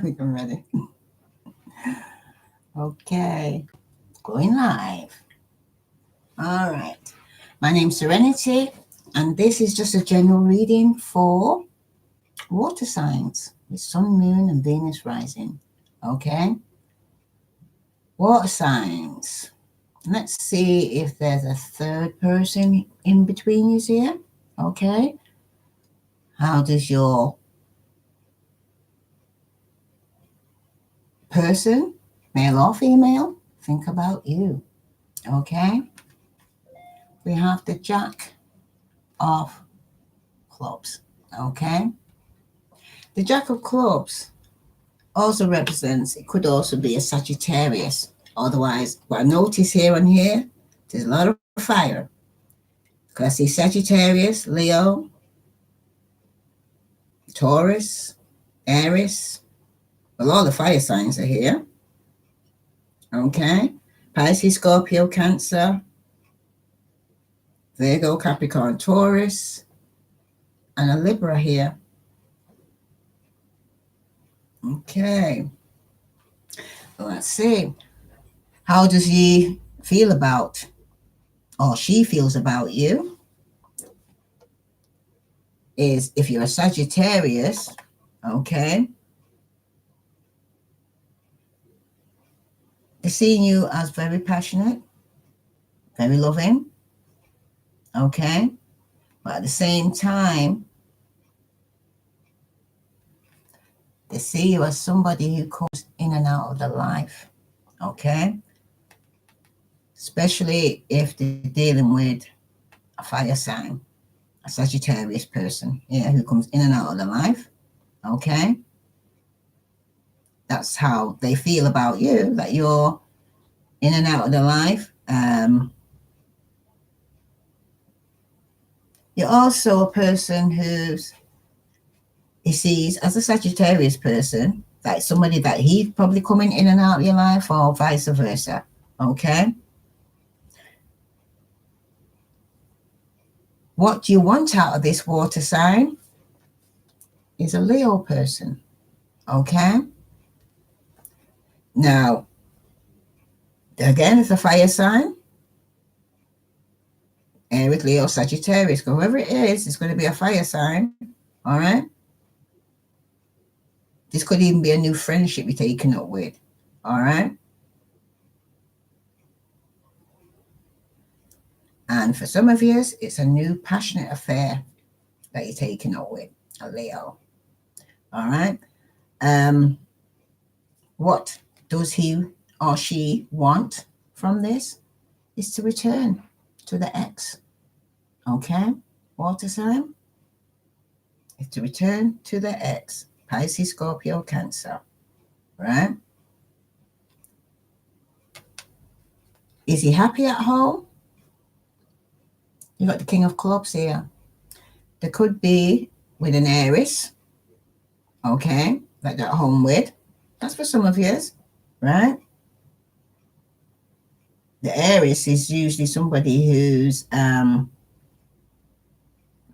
think I'm ready. Okay, going live. All right. My name's Serenity, and this is just a general reading for water signs with Sun, Moon, and Venus rising. Okay, water signs. Let's see if there's a third person in between you here. Okay, how does your person, male or female, think about you? Okay, we have the Jack of Clubs. Okay, the Jack of Clubs also represents, it could also be a Sagittarius. Otherwise, what I notice here and here, there's a lot of fire. Because I see Sagittarius, Leo, Taurus, Aries. Well, all the fire signs are here. Okay. Pisces, Scorpio, Cancer, Virgo, Capricorn, Taurus, and a Libra here. Okay. Let's see. How does he feel about, or she feels about you? Is if you're a Sagittarius, okay, they're seeing you as very passionate, very loving, okay, but at the same time, they see you as somebody who comes in and out of their life, okay, especially if they're dealing with a fire sign, a Sagittarius person, yeah, who comes in and out of their life, okay. That's how they feel about you, that you're in and out of their life. You're also a person who's he sees as a Sagittarius person, like somebody that he's probably coming in and out of your life, or vice versa. Okay. What you want out of this water sign is a Leo person. Okay. Now, again, it's a fire sign. Aries, Leo, Sagittarius, whoever it is, it's going to be a fire sign. All right. This could even be a new friendship you're taking up with. All right. And for some of you, it's a new passionate affair that you're taking up with a Leo. All right. What does he or she want from this? Is to return to the ex. Okay. Water sign is to return to the ex. Pisces, Scorpio, Cancer. Right. Is he happy at home? You got the King of Clubs here. There could be with an Aries, okay, that they're at home with. That's for some of you, right? The Aries is usually somebody who's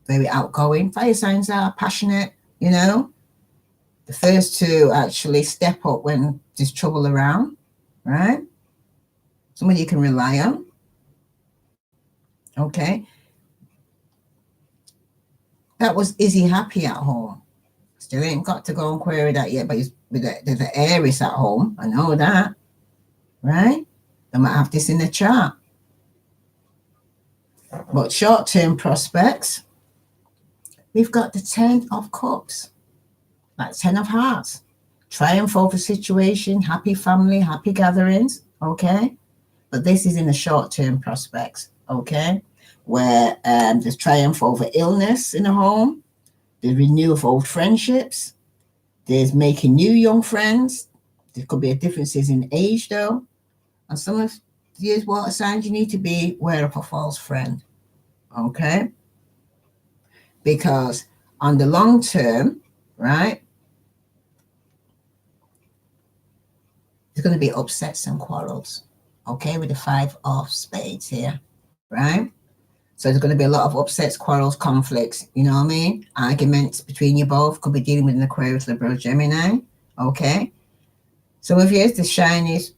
very outgoing. Fire signs are passionate, you know. The first to actually step up when there's trouble around, right? Somebody you can rely on. Okay. That was, is he happy at home? Still ain't got to go and query that yet, but there's the Aries at home. I know that, right? I might have this in the chart. But short-term prospects, we've got the 10 of Cups, like 10 of Hearts. Triumph over situation, happy family, happy gatherings, okay? But this is in the short-term prospects, okay? Where there's triumph over illness in the home, there's renewal of old friendships, there's making new young friends. There could be differences in age, though. And some of these water signs, you need to be aware of a false friend, okay? Because on the long term, right, there's going to be upsets and quarrels, okay, with the 5 of spades here, right? So there's going to be a lot of upsets, quarrels, conflicts, you know what I mean? Arguments between you both. Could be dealing with an Aquarius, Libra, Gemini, Okay. Some of you, the shinies,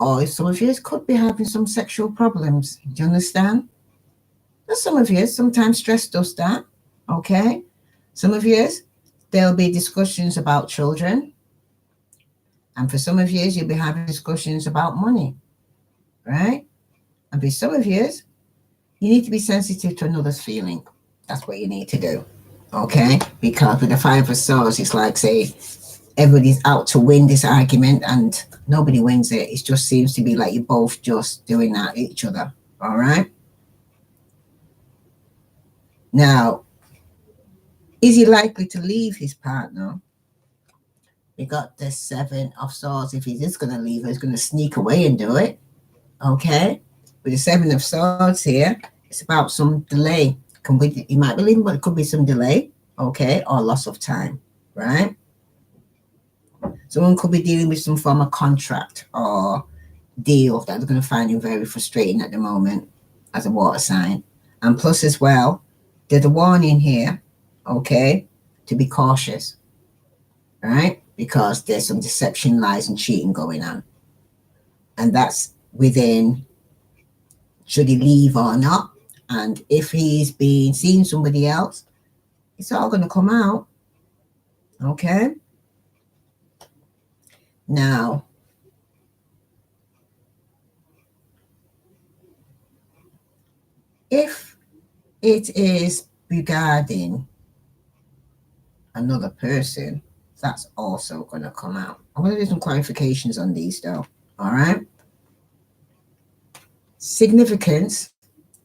or some of you could be having some sexual problems. Do you understand? And some of you, sometimes stress does that. Okay. Some of you, there'll be discussions about children. And for some of you, you'll be having discussions about money. Right? And for some of you, you need to be sensitive to another's feeling. That's what you need to do. Okay? Because with the Five of Swords, it's like, say, everybody's out to win this argument and nobody wins it. It just seems to be like you're both just doing that at each other. All right? Now, is he likely to leave his partner? We got the Seven of Swords. If he's just going to leave her, he's going to sneak away and do it. Okay? With the Seven of Swords here, it's about some delay. He might be leaving, but it could be some delay. Okay? Or loss of time. Right? Someone could be dealing with some form of contract or deal that they're going to find him very frustrating at the moment as a water sign. And plus as well, there's a warning here, okay, to be cautious, right? Because there's some deception, lies, and cheating going on. And that's within, should he leave or not? And if he's been seeing somebody else, it's all going to come out, okay? Now, if it is regarding another person, that's also going to come out. I'm going to do some clarifications on these though. All right. Significance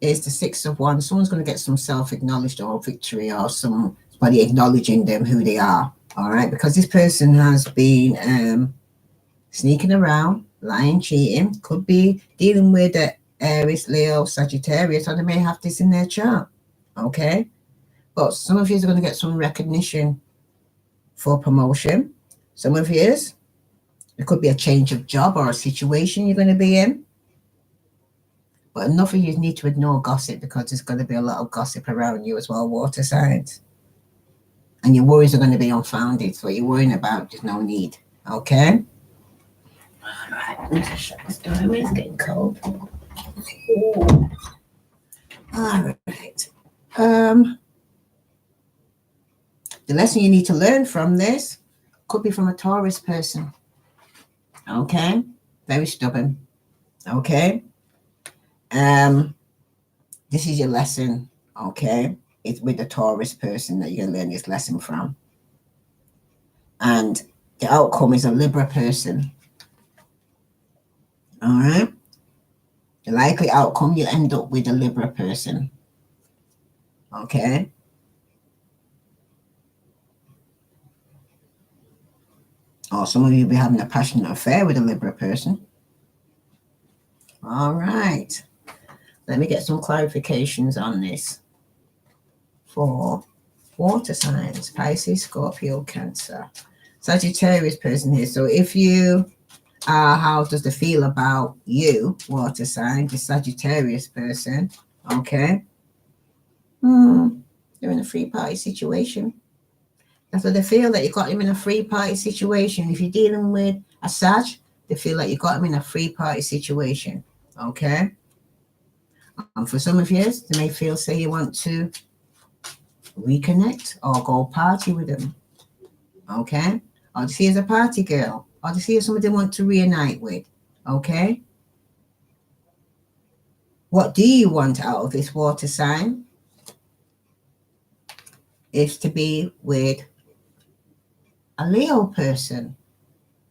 is the Six of Wands. Someone's going to get some self-acknowledged or victory or somebody acknowledging them who they are. All right. Because this person has been sneaking around, lying, cheating, could be dealing with the Aries, Leo, Sagittarius, or they may have this in their chart. Okay. But some of you are going to get some recognition for promotion. Some of you, it could be a change of job or a situation you're going to be in. But enough of you need to ignore gossip because there's going to be a lot of gossip around you as well, water signs. And your worries are going to be unfounded. So what you're worrying about, there's no need. Okay? All right, let me just shut this door. It's getting cold. Ooh. All right. The lesson you need to learn from this could be from a Taurus person. Okay? Very stubborn. Okay? This is your lesson. Okay? It's with the Taurus person that you're going to learn this lesson from. And the outcome is a Libra person. All right? The likely outcome, you end up with a Libra person. Okay? Or some of you will be having a passionate affair with a Libra person. All right. Let me get some clarifications on this for water signs, Pisces, Scorpio, Cancer. Sagittarius person here. So if you are, how does it feel about you, water sign, the Sagittarius person? Okay. They're in a free party situation. That's what they feel, that you got him in a free party situation. If you're dealing with a Sag, they feel like you got him in a free party situation. Okay. For some of you, they may feel, say, you want to reconnect or go party with them. Okay. Or to see as a party girl. Or to see as somebody they want to reunite with. Okay. What do you want out of this water sign? Is to be with a Leo person.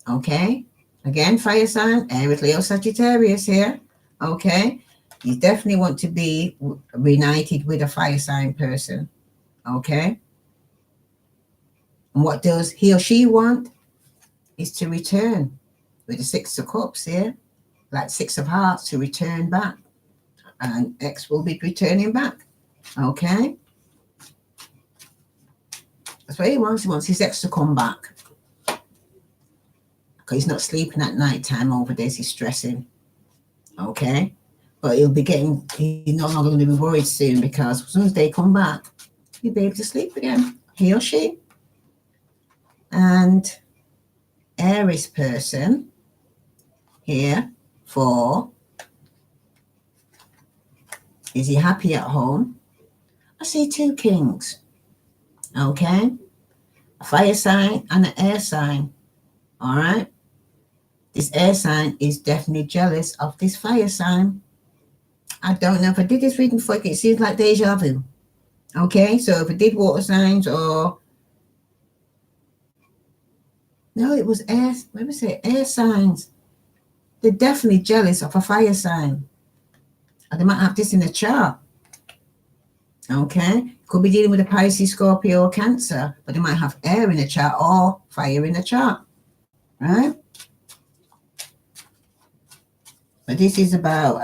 Okay. Again, fire sign, Aries, Leo, Sagittarius here. Okay. You definitely want to be reunited with a fire sign person. Okay. And what does he or she want is to return with the Six of Cups here, like Six of Hearts, to return back. And X will be returning back. Okay. That's what he wants. He wants his ex to come back. Because he's not sleeping at night time over this. He's stressing. Okay. But he'll be getting, he's no longer going to be worried soon because as soon as they come back, he'll be able to sleep again. He or she. And Aries person here for, is he happy at home? I see 2 kings. Okay. A fire sign and an air sign. All right. This air sign is definitely jealous of this fire sign. I don't know if I did this reading before. It seems like deja vu. Okay. So if I did water signs or, no, it was air. What was it? Air signs. They're definitely jealous of a fire sign. And they might have this in the chart. Okay. Could be dealing with a Pisces, Scorpio, or Cancer, but they might have air in the chart or fire in the chart. Right? But this is about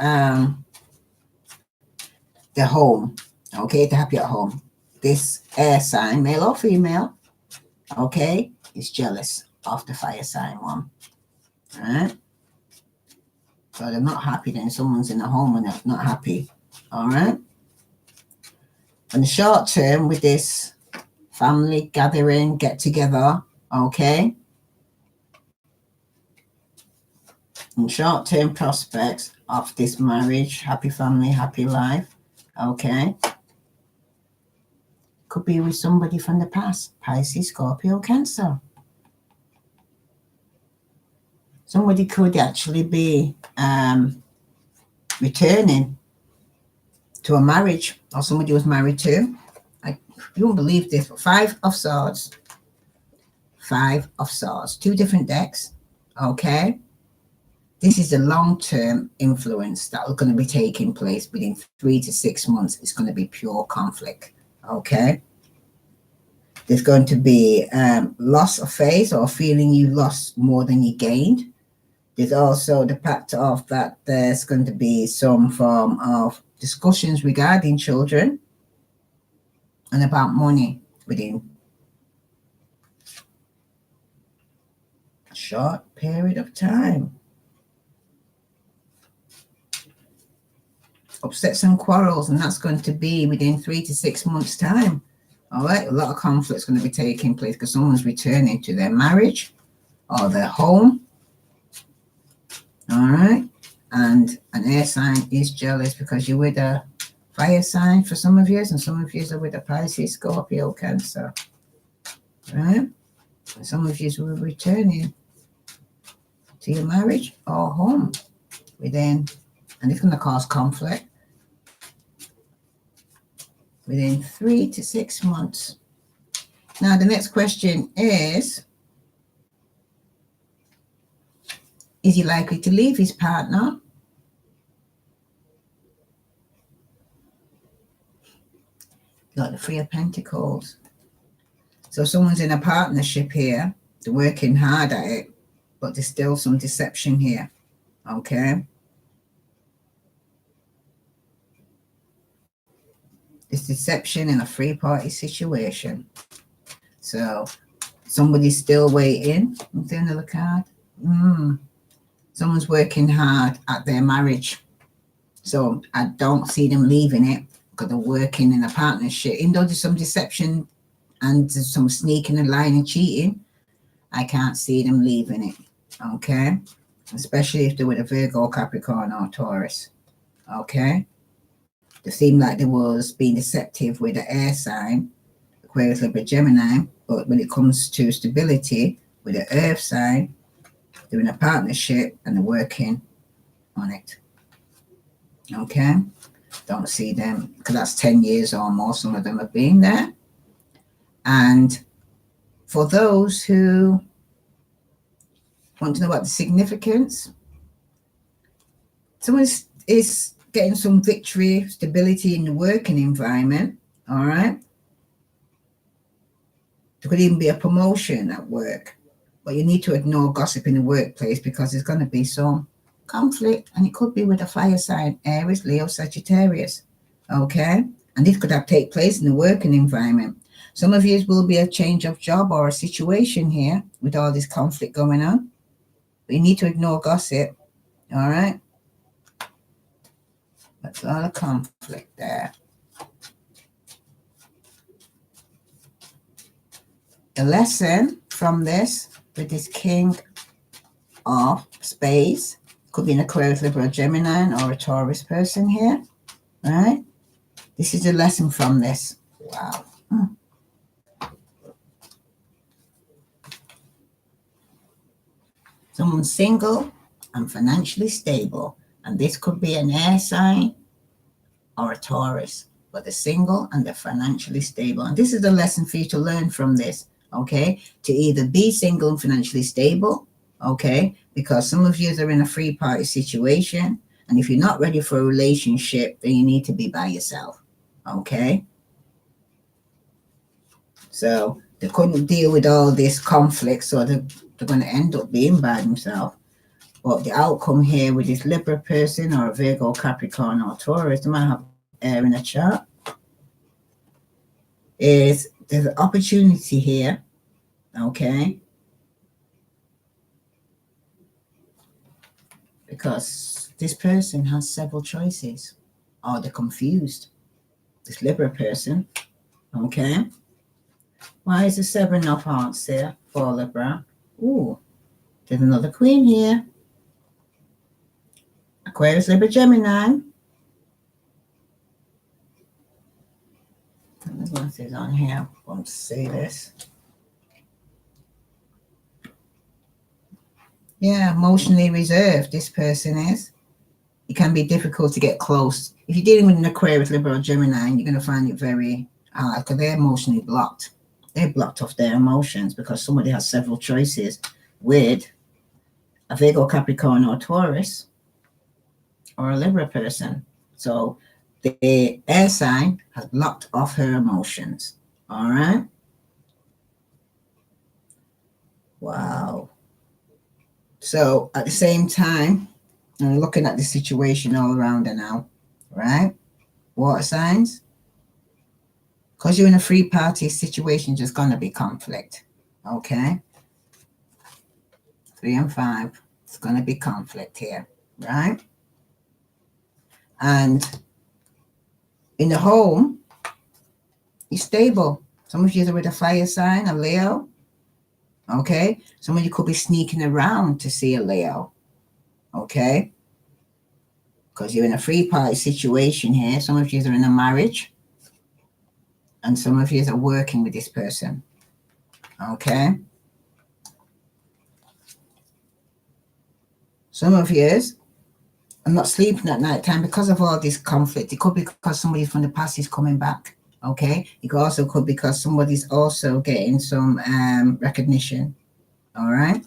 the home. Okay, they're happy at home. This air sign, male or female, okay, is jealous of the fire sign one. Right? So they're not happy then. Someone's in the home and they're not happy. All right. In the short term with this family gathering, get together, okay. In short term prospects of this marriage, happy family, happy life, okay. Could be with somebody from the past, Pisces, Scorpio, Cancer. Somebody could actually be returning to a marriage, or somebody was married to. You won't believe this, but 5 of Swords. 5 of Swords. 2 different decks. Okay. This is a long-term influence that are going to be taking place within 3 to 6 months. It's going to be pure conflict. Okay. There's going to be loss of faith or feeling you lost more than you gained. There's also the fact of that there's going to be some form of discussions regarding children and about money within a short period of time. Upsets and quarrels, and that's going to be within 3 to 6 months' time. All right, a lot of conflict's going to be taking place because someone's returning to their marriage or their home. All right, and an air sign is jealous because you're with a fire sign for some of you, and some of you are with a Pisces, Scorpio, Cancer. Right, and some of you will be returning to your marriage or home within, and it's going to cause conflict within 3 to 6 months. Now, the next question is he likely to leave his partner? Got the 3 of Pentacles. So someone's in a partnership here. They're working hard at it, but there's still some deception here. Okay. It's deception in a 3-party situation. So somebody's still waiting. What's the another card? Someone's working hard at their marriage. So I don't see them leaving it because they're working in a partnership. Even though there's some deception and there's some sneaking and lying and cheating, I can't see them leaving it. Okay. Especially if they're with a Virgo, Capricorn, or Taurus. Okay. They seem like they was being deceptive with the air sign, Aquarius, Libra, Gemini, but when it comes to stability with the earth sign, they're in a partnership and they're working on it. Okay. Don't see them because that's 10 years or more. Some of them have been there. And for those who want to know about the significance, someone is getting some victory, stability in the working environment. All right. There could even be a promotion at work, but you need to ignore gossip in the workplace because there's going to be some conflict, and it could be with a fire sign, Aries, Leo, Sagittarius. Okay. And this could have take place in the working environment. Some of you will be a change of job or a situation here with all this conflict going on. But you need to ignore gossip. All right. That's a lot of conflict there. The lesson from this with this King of Spades. Could be an Aquarius, Libra, Gemini, or a Taurus person here, right? This is a lesson from this. Wow. Someone's single and financially stable. And this could be an air sign or a Taurus, but they're single and they're financially stable. And this is a lesson for you to learn from this, okay? To either be single and financially stable, okay? Because some of you are in a free party situation. And if you're not ready for a relationship, then you need to be by yourself, okay? So they couldn't deal with all this conflict, so they're going to end up being by themselves. But the outcome here with this Libra person or a Virgo, Capricorn, or Taurus, they might have air in a chart, is there's an opportunity here, okay? Because this person has several choices, or they're confused. This Libra person, okay? Why is the 7 of Hearts there for Libra? Ooh, there's another Queen here. Aquarius, Libra, Gemini. The glasses on here. I want to see this. Yeah, emotionally reserved, this person is. It can be difficult to get close. If you're dealing with an Aquarius, Libra, or Gemini, you're going to find it very hard because they're emotionally blocked. They're blocked off their emotions because somebody has several choices with a Virgo, Capricorn, or Taurus, or a Libra person. So the air sign has blocked off her emotions. All right. Wow. So at the same time, I'm looking at the situation all around her now, right? Water signs. Because you're in a free party situation, there's going to be conflict. Okay. 3 and 5. It's going to be conflict here, right? And in the home, you're stable. Some of you are with a fire sign, a Leo. Okay. Some of you could be sneaking around to see a Leo. Okay. Because you're in a free party situation here. Some of you are in a marriage. And some of you are working with this person. Okay. Some of you are not sleeping at night time because of all this conflict. It could be because somebody from the past is coming back. Okay. It also could be because somebody's also getting some recognition. All right.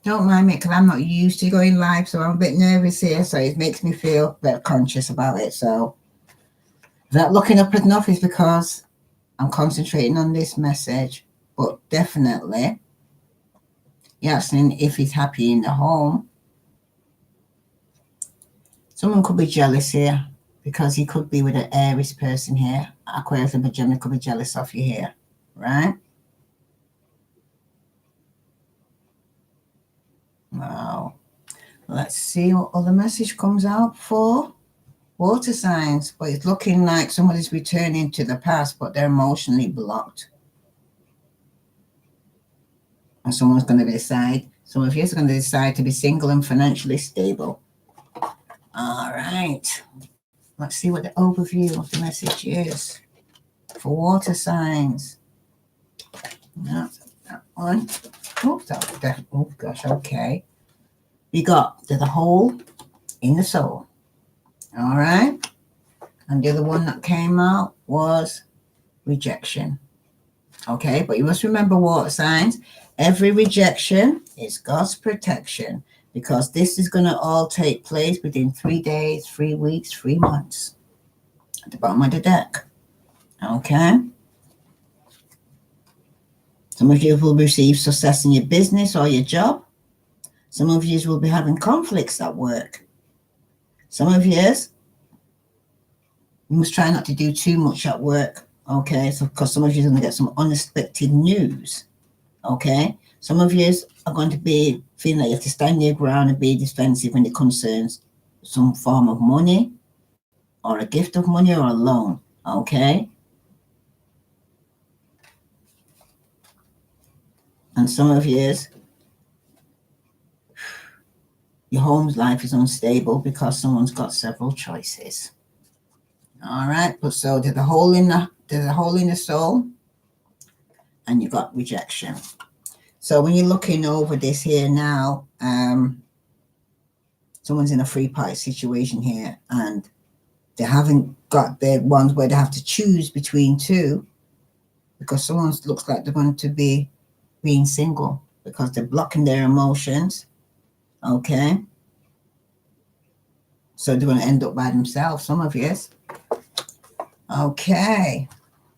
Don't mind me because I'm not used to going live, so I'm a bit nervous here. So it makes me feel a bit conscious about it. So that looking up enough is because I'm concentrating on this message. But definitely, you're asking if he's happy in the home. Someone could be jealous here because he could be with an Aries person here. Aquarius and Gemini could be jealous of you here, right? Wow. Let's see what other message comes out for water signs. But it's looking like somebody's returning to the past, but they're emotionally blocked. And someone's going to decide, some of you are going to decide to be single and financially stable. All right. Let's see what the overview of the message is for water signs. No, that one. Oh gosh, okay. We got the hole in the soul. All right. And the other one that came out was rejection. Okay, but you must remember water signs. Every rejection is God's protection because this is going to all take place within 3 days, 3 weeks, 3 months. At the bottom of the deck. Okay. Some of you will receive success in your business or your job. Some of you will be having conflicts at work. Some of you must try not to do too much at work. Okay, so because some of you are going to get some unexpected news. Okay, some of you are going to be feeling like you have to stand your ground and be defensive when it concerns some form of money or a gift of money or a loan. Okay. And some of you Your home's life is unstable because someone's got several choices. All right, but so there's a hole in the soul, and you got rejection. So when you're looking over this here now, someone's in a three-party situation here, and they haven't got the ones where they have to choose between two, because someone looks like they're going to be being single because they're blocking their emotions. Okay, so they're going to end up by themselves, some of you. Okay,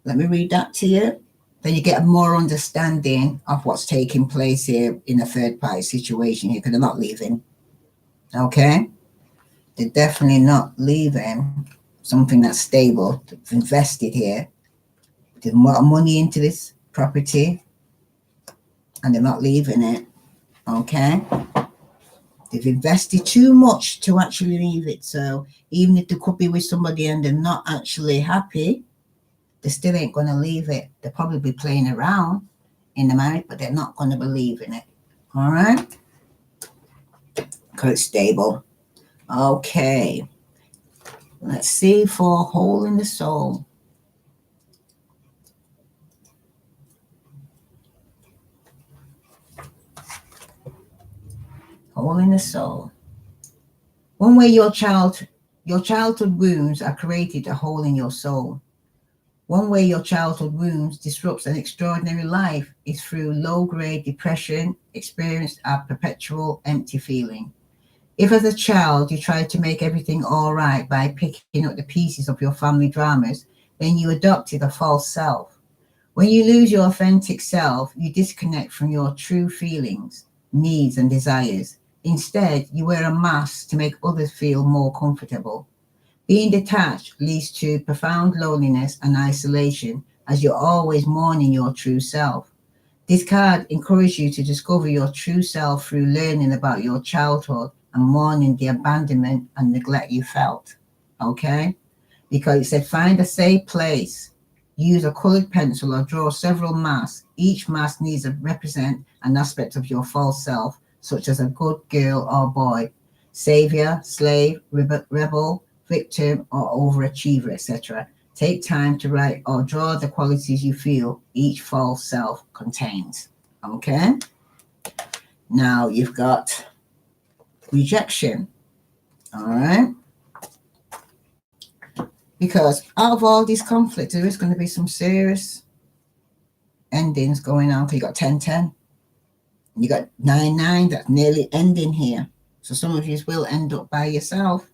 let me read that to you. Then you get a more understanding of what's taking place here in a third party situation here, because they're not leaving. Okay, they're definitely not leaving something that's stable. They've invested here. There's more money into this property, and they're not leaving it. Okay, they've invested too much to actually leave it. So even if they could be with somebody and they're not actually happy, they still ain't going to leave it. They'll probably be playing around in the marriage, but they're not going to believe in it. All right, because it's stable. Okay, let's see for hole in the soul. Hole in the soul. One way your childhood wounds are created a hole in your soul. One way your childhood wounds disrupts an extraordinary life is through low-grade depression experienced a perpetual empty feeling. If as a child you tried to make everything all right by picking up the pieces of your family dramas, then you adopted a false self. When you lose your authentic self, you disconnect from your true feelings, needs, and desires. Instead, you wear a mask to make others feel more comfortable. Being detached leads to profound loneliness and isolation, as you're always mourning your true self. This card encourages you to discover your true self through learning about your childhood and mourning the abandonment and neglect you felt. Okay? Because it said find a safe place. Use a colored pencil or draw several masks. Each mask needs to represent an aspect of your false self, such as a good girl or boy, savior, slave, rebel, victim, or overachiever, etc. Take time to write or draw the qualities you feel each false self contains. Okay? Now you've got rejection. All right? Because out of all these conflicts, there is going to be some serious endings going on. You got 10-10. You got 9-9. That's nearly ending here. So some of you will end up by yourself.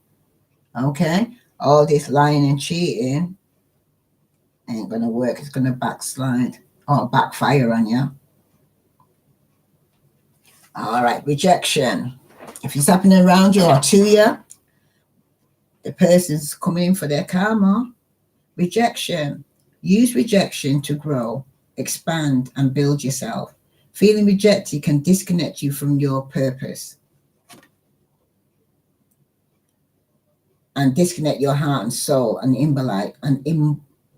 Okay? All this lying and cheating ain't going to work. It's going to backslide or backfire on you. All right, rejection. If it's happening around you or to you, the person's coming in for their karma. Rejection. Use rejection to grow, expand, and build yourself. Feeling rejected can disconnect you from your purpose and disconnect your heart and soul and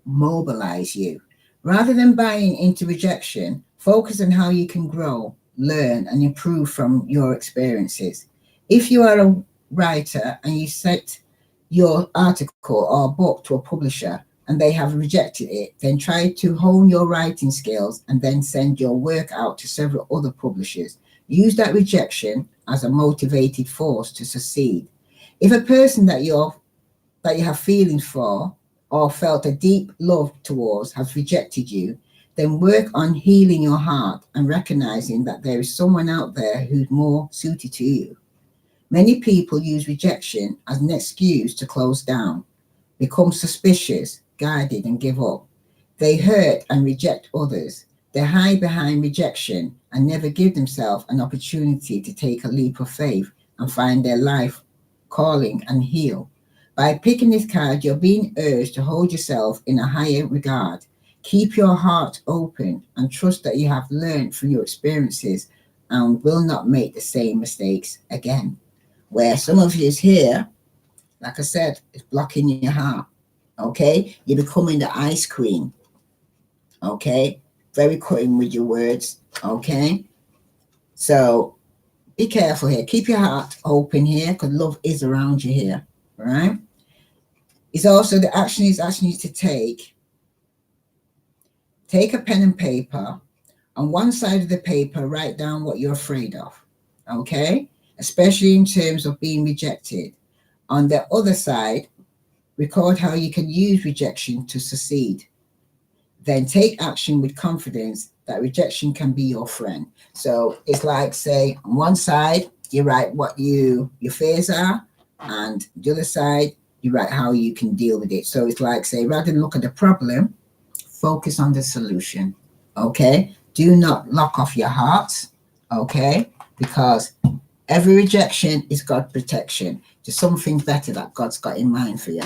immobilize you. Rather than buying into rejection, focus on how you can grow, learn, and improve from your experiences. If you are a writer and you set your article or book to a publisher and they have rejected it, then try to hone your writing skills and then send your work out to several other publishers. Use that rejection as a motivated force to succeed. If a person that you have feelings for or felt a deep love towards has rejected you, then work on healing your heart and recognizing that there is someone out there who's more suited to you. Many people use rejection as an excuse to close down, become suspicious, guarded, and give up. They hurt and reject others. They hide behind rejection and never give themselves an opportunity to take a leap of faith and find their life calling and heal. By picking this card, you're being urged to hold yourself in a higher regard. Keep your heart open and trust that you have learned from your experiences and will not make the same mistakes again. Where some of you is here, like I said, it's blocking your heart. Okay? You're becoming the ice queen. Okay? Very cutting with your words. Okay? So be careful here. Keep your heart open here, because love is around you here, right? It's also the action he's asking you to take. Take a pen and paper. On one side of the paper, write down what you're afraid of, okay? Especially in terms of being rejected. On the other side, record how you can use rejection to succeed. Then take action with confidence that rejection can be your friend. So it's like, say, on one side, you write what your fears are, and the other side, you write how you can deal with it. So it's like, say, rather than look at the problem, focus on the solution, okay? Do not lock off your heart, okay? Because every rejection is God's protection. There's something better that God's got in mind for you,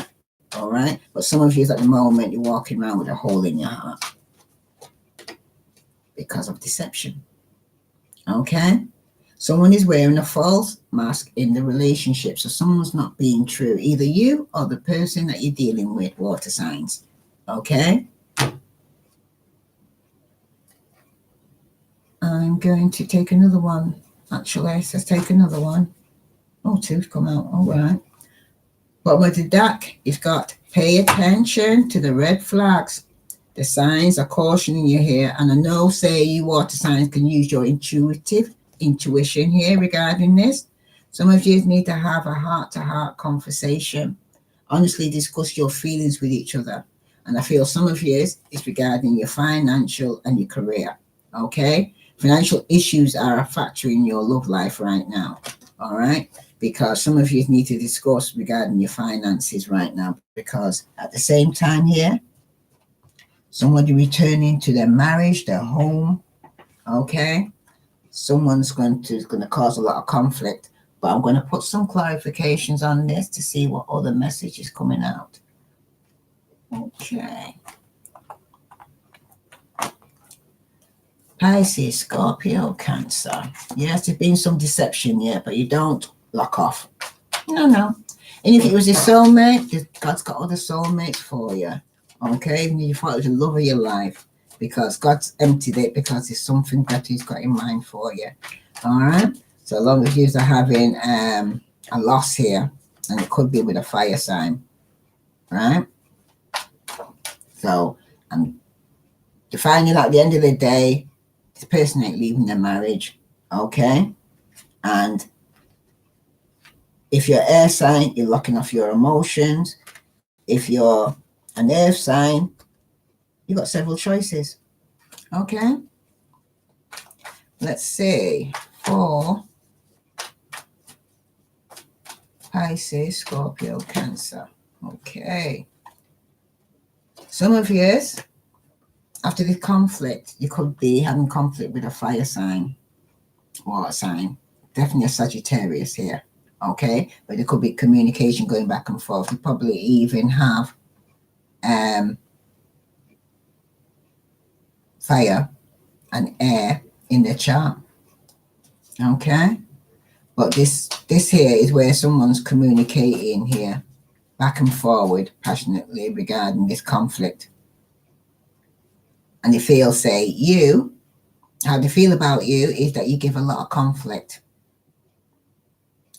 all right? But some of you at the moment, you're walking around with a hole in your heart because of deception, okay? Someone is wearing a false mask in the relationship, so someone's not being true, either you or the person that you're dealing with, water signs, okay? I'm going to take another one. Actually, let's take another one. Oh, two's come out. All right. But with the deck, it's got pay attention to the red flags. The signs are cautioning you here. And I know, say, you water signs can use your intuition here regarding this. Some of you need to have a heart-to-heart conversation. Honestly discuss your feelings with each other. And I feel some of you is regarding your financial and your career. Okay? Financial issues are a factor in your love life right now, all right? Because some of you need to discuss regarding your finances right now, because at the same time here, somebody returning to their marriage, their home, okay? Someone's going to cause a lot of conflict, but I'm going to put some clarifications on this to see what other message is coming out. Okay. Pisces, Scorpio, Cancer. Yes, there's been some deception, yeah, but you don't lock off. No. And if it was your soulmate, God's got other soulmates for you. Okay? Even if you thought it was the love of your life, because God's emptied it because there's something that He's got in mind for you. All right? So as long as you're having a loss here, and it could be with a fire sign, right? So, I'm finding out at the end of the day, this person ain't leaving their marriage, okay? And if you're air sign, you're locking off your emotions. If you're an earth sign, you've got several choices, okay? Let's see, for Pisces, Scorpio, Cancer, okay. Some of you, after this conflict, you could be having conflict with a fire sign, water sign, definitely a Sagittarius here, okay? But there could be communication going back and forth. You probably even have fire and air in the chart, okay? But this here is where someone's communicating here, back and forward, passionately regarding this conflict. And they feel, say, how they feel about you is that you give a lot of conflict.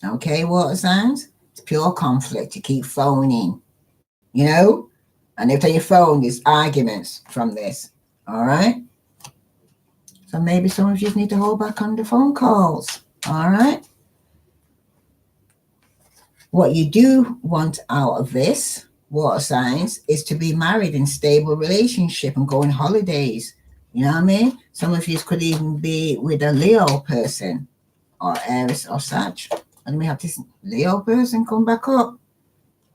Okay, water signs? It's pure conflict. You keep phoning, you know? And every time you phone, there's arguments from this. All right? So maybe some of you need to hold back on the phone calls. All right? What you do want out of this, water signs, is to be married in stable relationship and go on holidays. You know what I mean? Some of you could even be with a Leo person or Aries or Sag. And we have this Leo person come back up.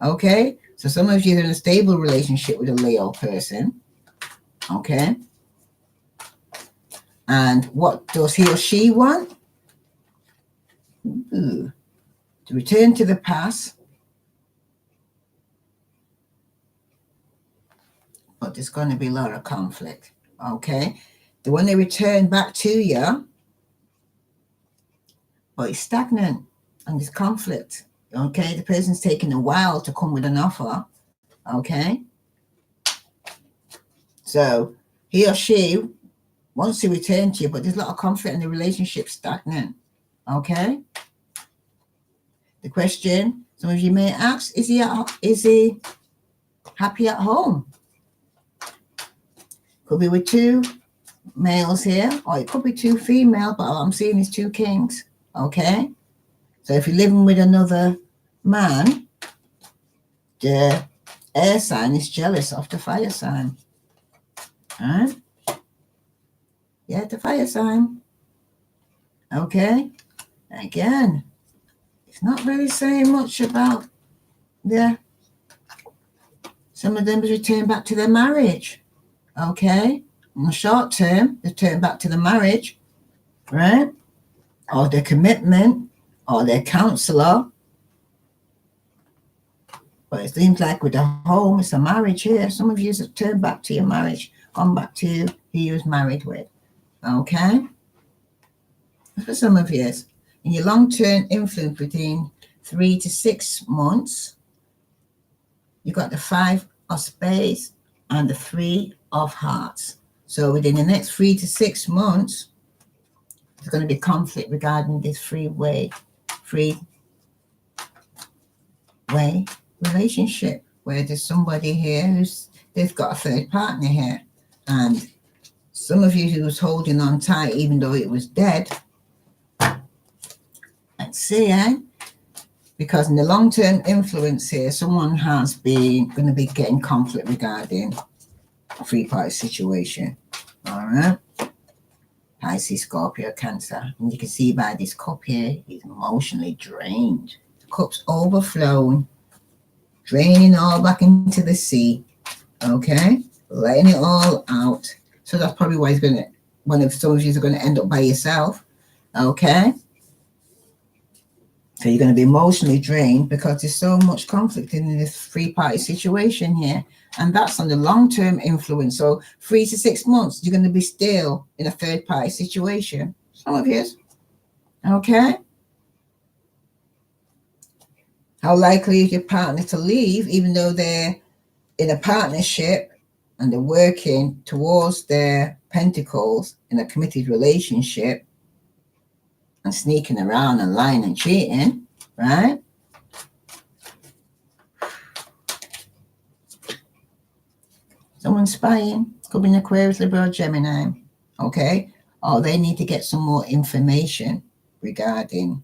Okay? So some of you are in a stable relationship with a Leo person. Okay? And what does he or she want? To return to the past. But there's going to be a lot of conflict. Okay? When they return back to you, but it's stagnant and there's conflict. Okay? The person's taking a while to come with an offer. Okay? So he or she wants to return to you, but there's a lot of conflict and the relationship's stagnant. Okay. The question some of you may ask, is he happy at home? Could be with two males here, or it could be two female, but all I'm seeing is two kings. Okay. So if you're living with another man, the air sign is jealous of the fire sign. Alright? Yeah, the fire sign. Okay. Again, it's not really saying much about some of them return back to their marriage. Okay. In the short term, they turn back to the marriage, right? Or their commitment, or their counselor. But it seems like with the home, it's a marriage here. Some of you have turned back to your marriage, gone back to who you was married with. Okay? For some of you, in your long-term influence between 3 to 6 months, you got the 5 of spades and the 3 of hearts. So within the next 3 to 6 months, there's going to be conflict regarding this free-way relationship, where there's somebody here they've got a third partner here, and some of you who was holding on tight even though it was dead. Let's see, because in the long-term influence here, someone has been going to be getting conflict regarding a three-party situation. All right. Pisces, Scorpio, Cancer. And you can see by this cup here, he's emotionally drained. The cup's overflowing, draining all back into the sea. Okay? Letting it all out. So that's probably why some of you are going to end up by yourself. Okay? So you're going to be emotionally drained because there's so much conflict in this three-party situation here. And that's on the long-term influence. So 3 to 6 months, you're going to be still in a third-party situation. Some of you. Okay? How likely is your partner to leave, even though they're in a partnership and they're working towards their pentacles in a committed relationship and sneaking around and lying and cheating, right? Someone spying, could be an Aquarius, Libra, or Gemini, okay? Or they need to get some more information regarding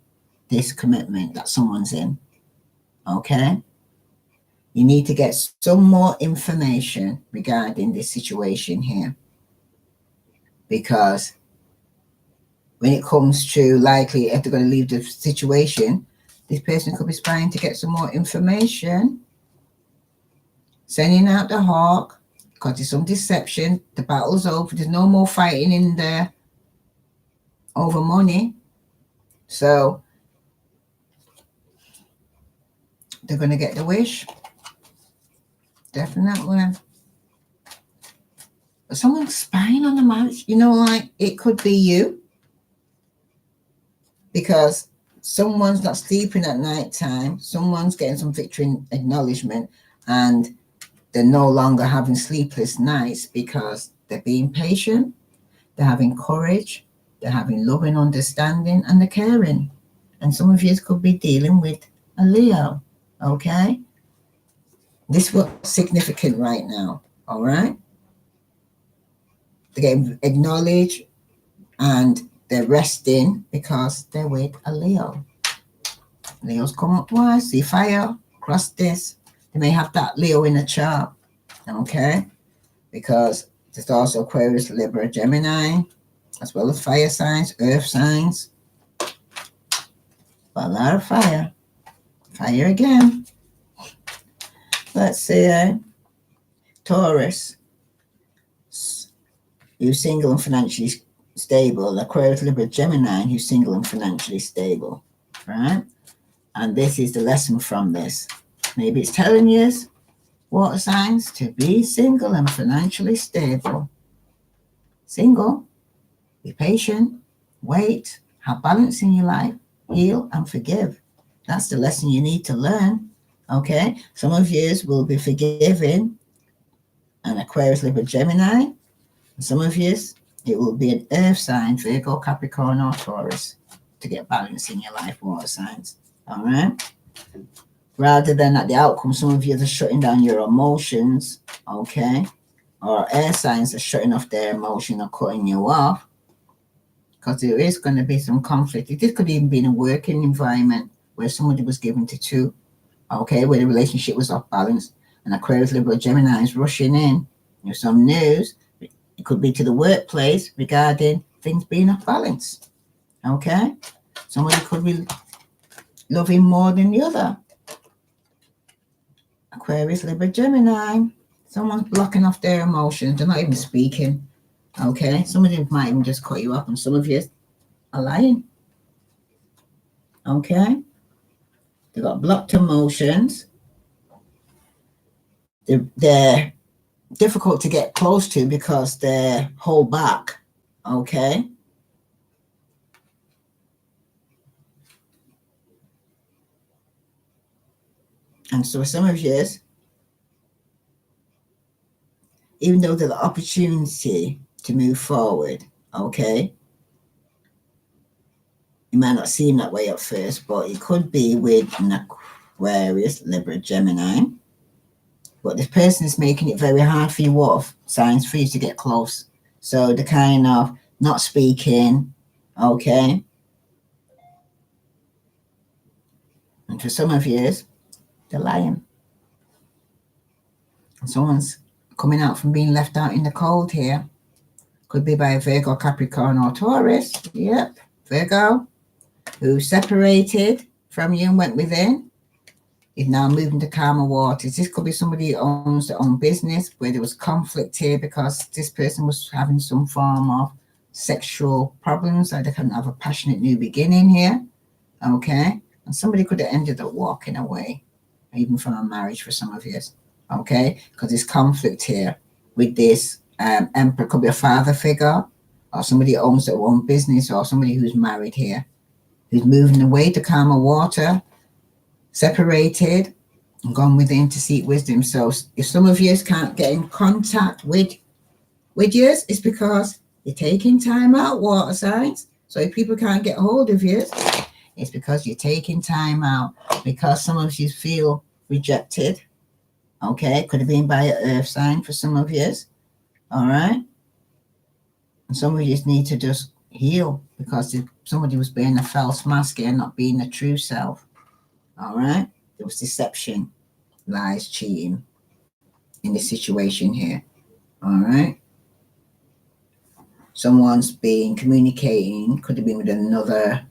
this commitment that someone's in, okay? You need to get some more information regarding this situation here, because when it comes to likely if they're going to leave the situation, this person could be spying to get some more information, sending out the hawk, because there's some deception. The battle's over. There's no more fighting in there over money. So they're going to get the wish. Definitely. But someone's spying on the marriage. You know, like it could be you. Because someone's not sleeping at night time. Someone's getting some victory acknowledgement. And they're no longer having sleepless nights because they're being patient. They're having courage. They're having love and understanding. And they're caring. And some of you could be dealing with a Leo. Okay? This is what's significant right now. All right? They're getting acknowledged and they're resting because they're with a Leo. Leos come up twice, see fire, cross this. They may have that Leo in a chart, okay? Because there's also Aquarius, Libra, Gemini, as well as fire signs, earth signs. But a lot of fire. Fire again. Let's see, Taurus. You're single and financially stable. Aquarius, Libra, Gemini, who's single and financially stable, right? And this is the lesson from this. Maybe it's telling you, water signs, to be single and financially stable. Single, be patient, wait, have balance in your life, heal and forgive. That's the lesson you need to learn, okay? Some of you will be forgiving an Aquarius, Libra, Gemini. And some of you, it will be an earth sign, Virgo, Capricorn, or Taurus. to get balance in your life, water signs. All right. Rather than at the outcome, some of you are shutting down your emotions, okay? Or air signs are shutting off their emotion or cutting you off, because there is going to be some conflict. It could even be in a working environment where somebody was given to two, okay, where the relationship was off balance, and Aquarius, Libra, Gemini is rushing in with some news. It could be to the workplace regarding things being off balance, okay? Somebody could be loving more than the other. Aquarius, Libra, Gemini. Someone's blocking off their emotions. They're not even speaking. Okay? Some of them might even just cut you off, and some of you are lying. Okay? They've got blocked emotions. They're difficult to get close to because they hold back. Okay? And so some of you, even though there's the opportunity to move forward, okay, you might not seem that way at first, but it could be with an Aquarius, Libra, Gemini. But this person is making it very hard for you, water signs, for you to get close. So they're kind of not speaking, okay? And for some of you, they're lying. Someone's coming out from being left out in the cold here. Could be by a Virgo, Capricorn, or Taurus. Yep, Virgo, who separated from you and went within, is now moving to calmer waters. This could be somebody who owns their own business where there was conflict here because this person was having some form of sexual problems, like they couldn't have a passionate new beginning here, okay? And somebody could have ended up walking away, even from a marriage for some of you, okay? Because there's conflict here with this Emperor. Could be a father figure or somebody who owns their own business or somebody who's married here, who's moving away to calmer water, separated, and gone within to seek wisdom. So if some of you can't get in contact with yours, it's because you're taking time out, water signs. So if people can't get hold of you, it's because you're taking time out, because some of you feel rejected. Okay, could have been by an earth sign for some of you. All right. And some of you need to just heal because somebody was bearing a false mask and not being the true self. All right. There was deception, lies, cheating in this situation here. All right. Someone's been communicating, could have been with another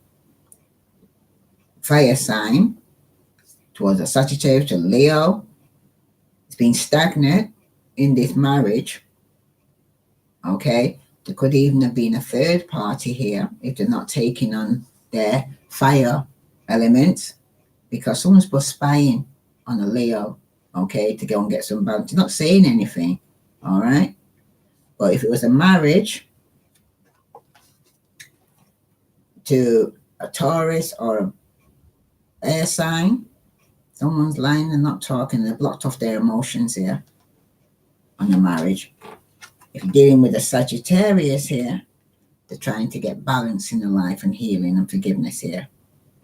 fire sign, towards a Sagittarius, a Leo. It's been stagnant in this marriage. Okay. There could even have been a third party here if they're not taking on their fire elements, because someone's was spying on a Leo, okay, to go and get some bounty. Not saying anything, all right? But if it was a marriage to a Taurus or an air sign, someone's lying and not talking. They've blocked off their emotions here on the marriage. If you're dealing with a Sagittarius here, they're trying to get balance in the life and healing and forgiveness here,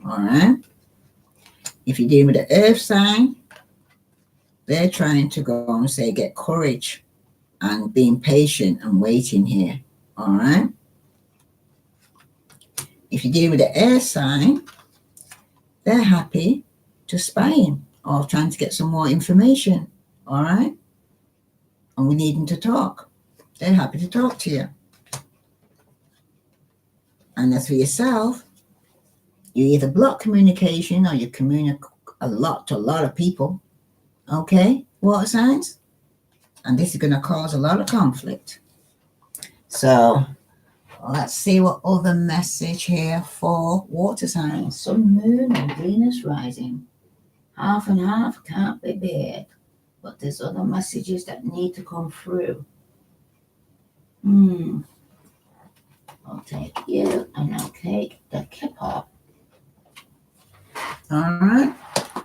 all right? If you're dealing with an earth sign, they're trying to go and say, get courage and being patient and waiting here, all right? If you're dealing with an air sign, they're happy to spying or trying to get some more information, all right? And we need them to talk. They're happy to talk to you. And as for yourself, you either block communication or you communicate a lot to a lot of people, okay, water signs? And this is going to cause a lot of conflict. So let's see what other message here for water signs. Sun, Moon, and Venus rising. Half and half can't be big, but there's other messages that need to come through. I'll take you and I'll take the Kipper. All right,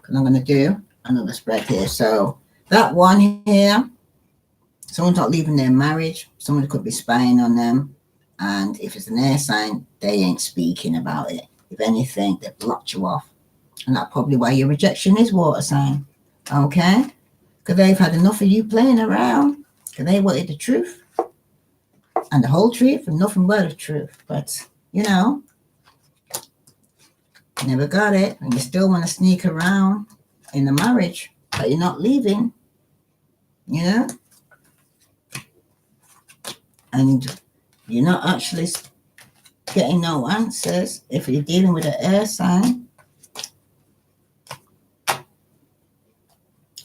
and I'm going to do another spread here. So that one here, someone's not leaving their marriage. Someone could be spying on them. And if it's an air sign, they ain't speaking about it. If anything, they've blocked you off. And that's probably why your rejection is water sign. Okay? Because they've had enough of you playing around. Because they wanted the truth. And the whole truth and nothing but the truth. But, you know, never got it. And you still want to sneak around in the marriage. But you're not leaving. You know? And you're not actually getting no answers if you're dealing with an air sign.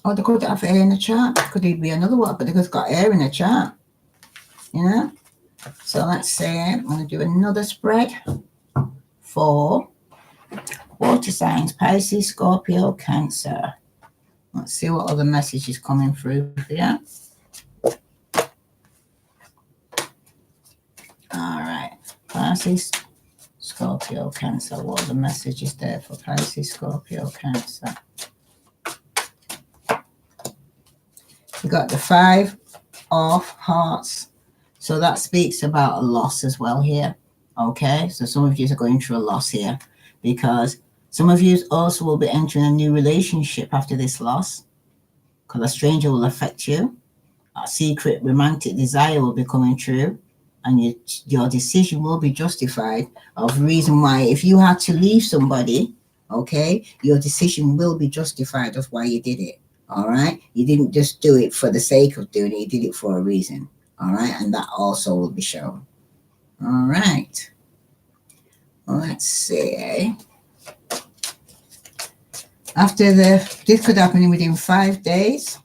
Or they could have air in the chart. Could be another one, but they've got air in the chart. You know? So let's say I'm going to do another spread for water signs, Pisces, Scorpio, Cancer. Let's see what other message is coming through here. All right. Pisces, Scorpio, Cancer. What are the messages there for Pisces, Scorpio, Cancer? You got the 5 of Hearts. So that speaks about a loss as well here. Okay, so some of you are going through a loss here because some of you also will be entering a new relationship after this loss because a stranger will affect you. A secret romantic desire will be coming true and your decision will be justified of reason why. If you had to leave somebody, okay, your decision will be justified of why you did it. All right, you didn't just do it for the sake of doing it, you did it for a reason. All right, and that also will be shown. All right, let's see. After this could happen within 5 days,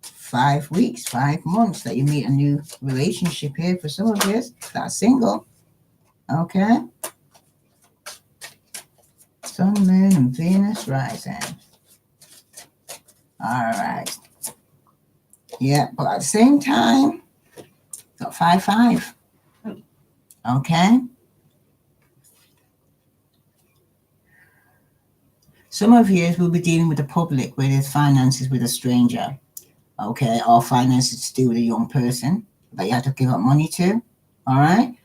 5 weeks, 5 months that you meet a new relationship here for some of you that are single. Okay, Sun, Moon, and Venus rising. All right. Yeah, but at the same time, got 5-5. Okay. Some of you will be dealing with the public where there's finances with a stranger. Okay, or finances to do with a young person that you have to give up money to. All right.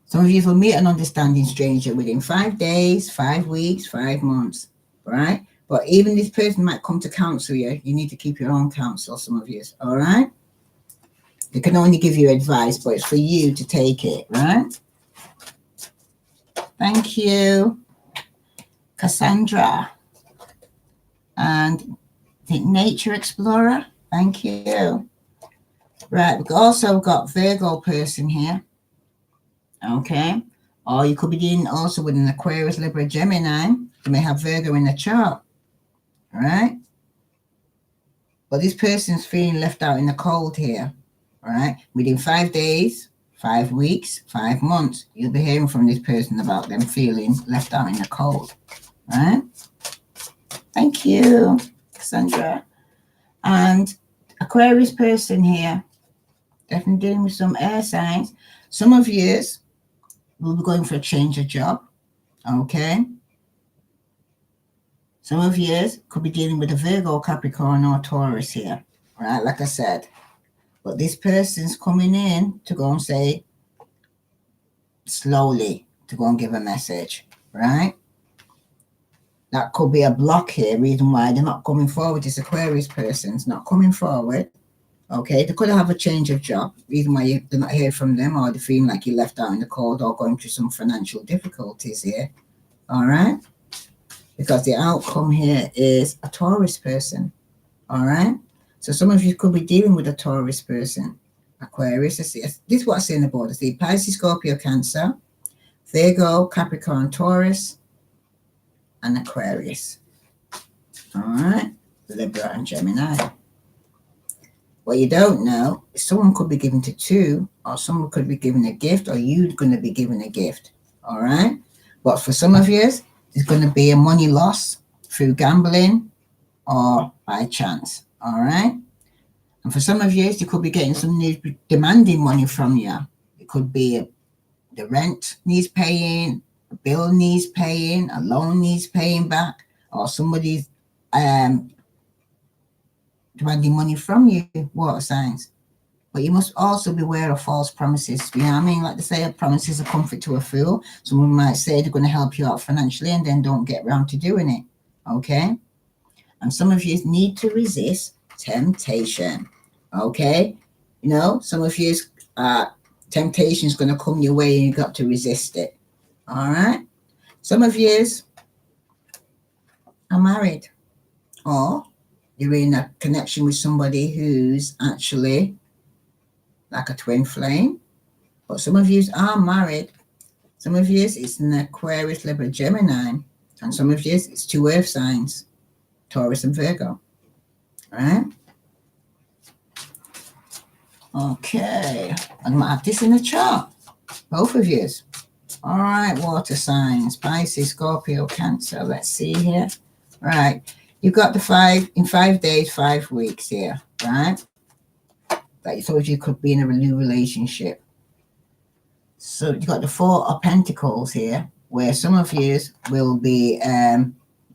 Some of you will meet an understanding stranger within 5 days, 5 weeks, 5 months. Right. But even this person might come to counsel you. You need to keep your own counsel, some of you. All right? They can only give you advice, but it's for you to take it, right? Thank you, Cassandra. And the Nature Explorer. Thank you. Right, we've also got Virgo person here. Okay. Or you could be dealing also with an Aquarius, Libra, Gemini. You may have Virgo in the chart. All right, but this person's feeling left out in the cold here. All right, within 5 days, 5 weeks, 5 months, you'll be hearing from this person about them feeling left out in the cold. All right, thank you, Cassandra. And Aquarius person here, definitely dealing with some air signs. Some of you will be going for a change of job. Okay. Some of you could be dealing with a Virgo, Capricorn, or Taurus here, right? Like I said. But this person's coming in to go and say slowly, to go and give a message, right? That could be a block here, reason why they're not coming forward. This Aquarius person's not coming forward. Okay, they could have a change of job, reason why they're not hearing from them, or they're feeling like you're left out in the cold or going through some financial difficulties here, all right? Because the outcome here is a Taurus person, all right? So some of you could be dealing with a Taurus person. Aquarius, this is what I see in the board. I see Pisces, Scorpio, Cancer, Virgo, Capricorn, Taurus, and Aquarius. All right? Libra and Gemini. What you don't know is someone could be given to 2, or someone could be given a gift, or you're going to be given a gift. All right? But for some of you, there's going to be a money loss through gambling or by chance. All right. And for some of you, you could be getting some new demanding money from you. It could be the rent needs paying, a bill needs paying, a loan needs paying back, or somebody's demanding money from you, water signs. But you must also beware of false promises. You know what I mean? Like they say, a promise is a comfort to a fool. Someone might say they're going to help you out financially and then don't get around to doing it. Okay? And some of you need to resist temptation. Okay? You know, some of you, temptation is going to come your way and you've got to resist it. All right? Some of you are married, or you're in a connection with somebody who's actually like a twin flame. But some of you are married. Some of you it's an Aquarius, Libra, Gemini. And some of you it's 2 earth signs, Taurus and Virgo. All right? Okay. I'm going to have this in the chart. Both of you. All right, water signs, Pisces, Scorpio, Cancer. Let's see here. Right. You've got the 5 days, 5 weeks here, right? That you thought you could be in a new relationship. So you've got the 4 of Pentacles here, where some of you will be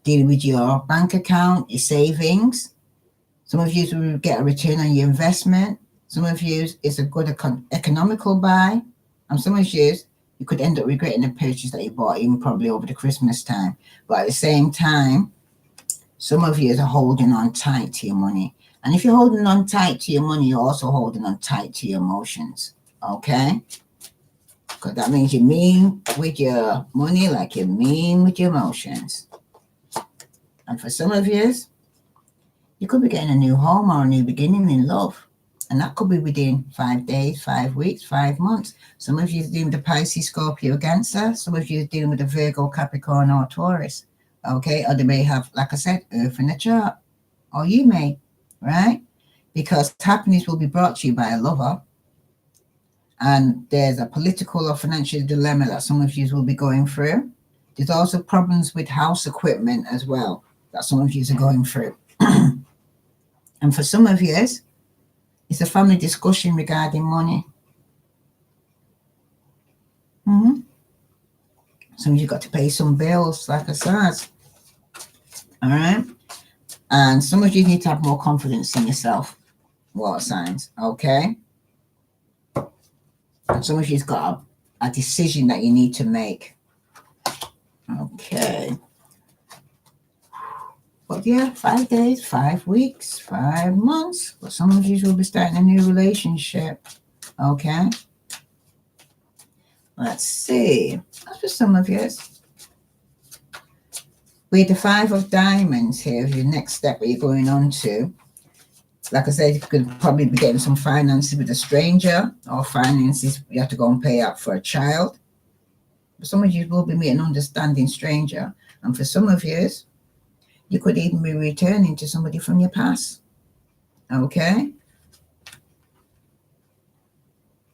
dealing with your bank account, your savings. Some of you will get a return on your investment. Some of you it's a good economical buy. And some of you could end up regretting the purchase that you bought, even probably over the Christmas time. But at the same time, some of you are holding on tight to your money. And if you're holding on tight to your money, you're also holding on tight to your emotions. Okay? Because that means you mean with your money like you mean with your emotions. And for some of you, you could be getting a new home or a new beginning in love. And that could be within 5 days, 5 weeks, 5 months. Some of you are dealing with a Pisces, Scorpio, Cancer. Some of you are dealing with a Virgo, Capricorn, or Taurus. Okay? Or they may have, like I said, Earth in the chart. Or you may, right? Because happiness will be brought to you by a lover. And there's a political or financial dilemma that some of you will be going through. There's also problems with house equipment as well that some of you are going through. And for some of you, it's a family discussion regarding money. Some of you got to pay some bills, like I said. All right? And some of you need to have more confidence in yourself, water signs, okay? And some of you've got a decision that you need to make. Okay. But yeah, 5 days, 5 weeks, 5 months. But some of you will be starting a new relationship. Okay. Let's see. That's for some of you. With the 5 of Diamonds here, your next step that you're going on to. Like I said, you could probably be getting some finances with a stranger, or finances you have to go and pay out for a child. But some of you will be meeting an understanding stranger. And for some of you, you could even be returning to somebody from your past. Okay?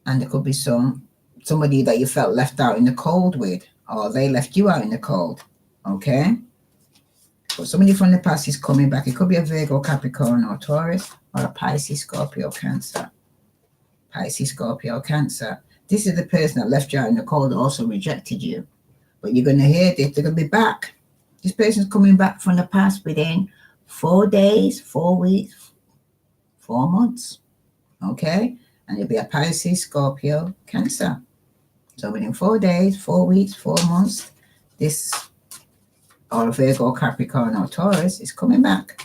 And there could be somebody that you felt left out in the cold with, or they left you out in the cold. Okay? But somebody from the past is coming back. It could be a Virgo, Capricorn, or Taurus, or a Pisces, Scorpio, Cancer. Pisces, Scorpio, Cancer. This is the person that left you out in the cold, also rejected you. But you're going to hear this. They're going to be back. This person's coming back from the past within 4 days, 4 weeks, 4 months. Okay? And it'll be a Pisces, Scorpio, Cancer. So within 4 days, 4 weeks, 4 months, this, or Virgo, Capricorn, or Taurus is coming back.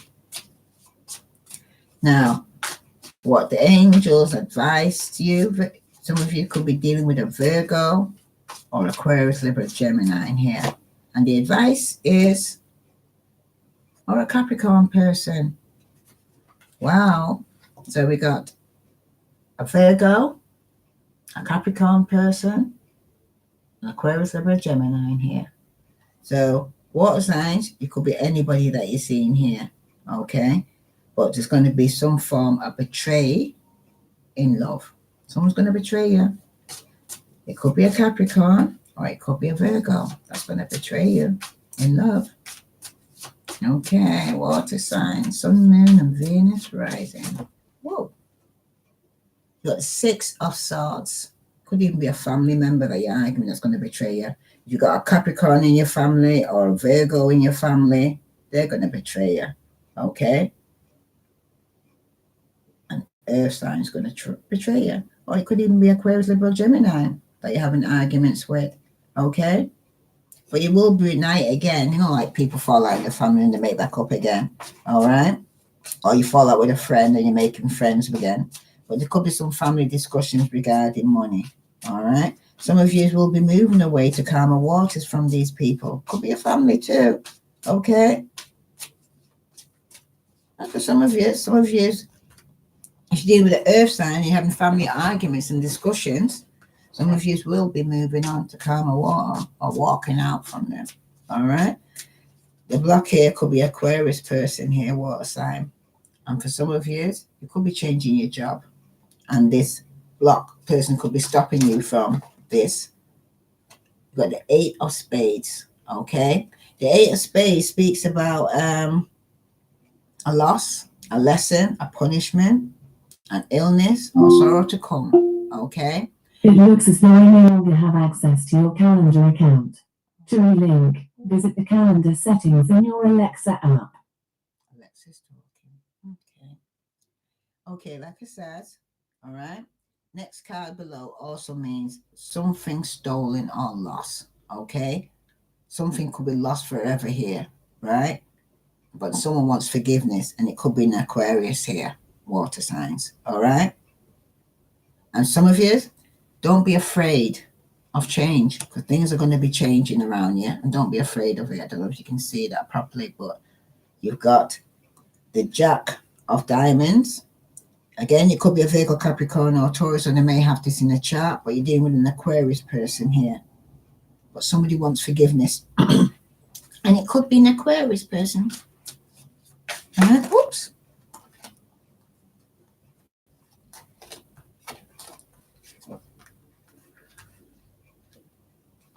Now, what the angels advise you, some of you could be dealing with a Virgo or Aquarius, Libra, Gemini in here. And the advice is, or a Capricorn person. Wow. So we got a Virgo, a Capricorn person, an Aquarius, Libra, Gemini in here. So water signs, it could be anybody that you're seeing here. Okay. But there's going to be some form of betrayal in love. Someone's going to betray you. It could be a Capricorn, or it could be a Virgo that's going to betray you in love. Okay, water signs, Sun, Moon, and Venus rising. Whoa. You got 6 of Swords. Could even be a family member that you're arguing that's going to betray you. If you got a Capricorn in your family or a Virgo in your family, they're going to betray you. Okay? And earth sign is going to betray you. Or it could even be Aquarius, Libra, Gemini that you're having arguments with. Okay? But you will reunite again. You know, like people fall out in the family and they make back up again. All right? Or you fall out with a friend and you're making friends again. But there could be some family discussions regarding money. All right? Some of you will be moving away to calmer waters from these people. Could be a family too. Okay? And for some of you, if you're dealing with the earth sign and you're having family arguments and discussions, some of you will be moving on to calmer water or walking out from them. All right? The block here could be Aquarius person here, water sign. And for some of you, you could be changing your job. And this block person could be stopping you from this. You've got the 8 of Spades. Okay? The 8 of Spades speaks about a loss, a lesson, a punishment, an illness, or sorrow to come. Okay? It looks as though I no longer have access to your calendar account. To relink, visit the calendar settings in your Alexa app. Alexa's talking. Okay, like I said, all right. Next card below also means something stolen or lost. Okay? Something could be lost forever here, right? But someone wants forgiveness, and it could be an Aquarius here, water signs. All right? And some of you, don't be afraid of change, because things are going to be changing around you, and don't be afraid of it. I don't know if you can see that properly, but you've got the Jack of Diamonds. Again, it could be a Virgo, Capricorn, or Taurus, and they may have this in the chart, but you're dealing with an Aquarius person here. But somebody wants forgiveness. And it could be an Aquarius person. Oops.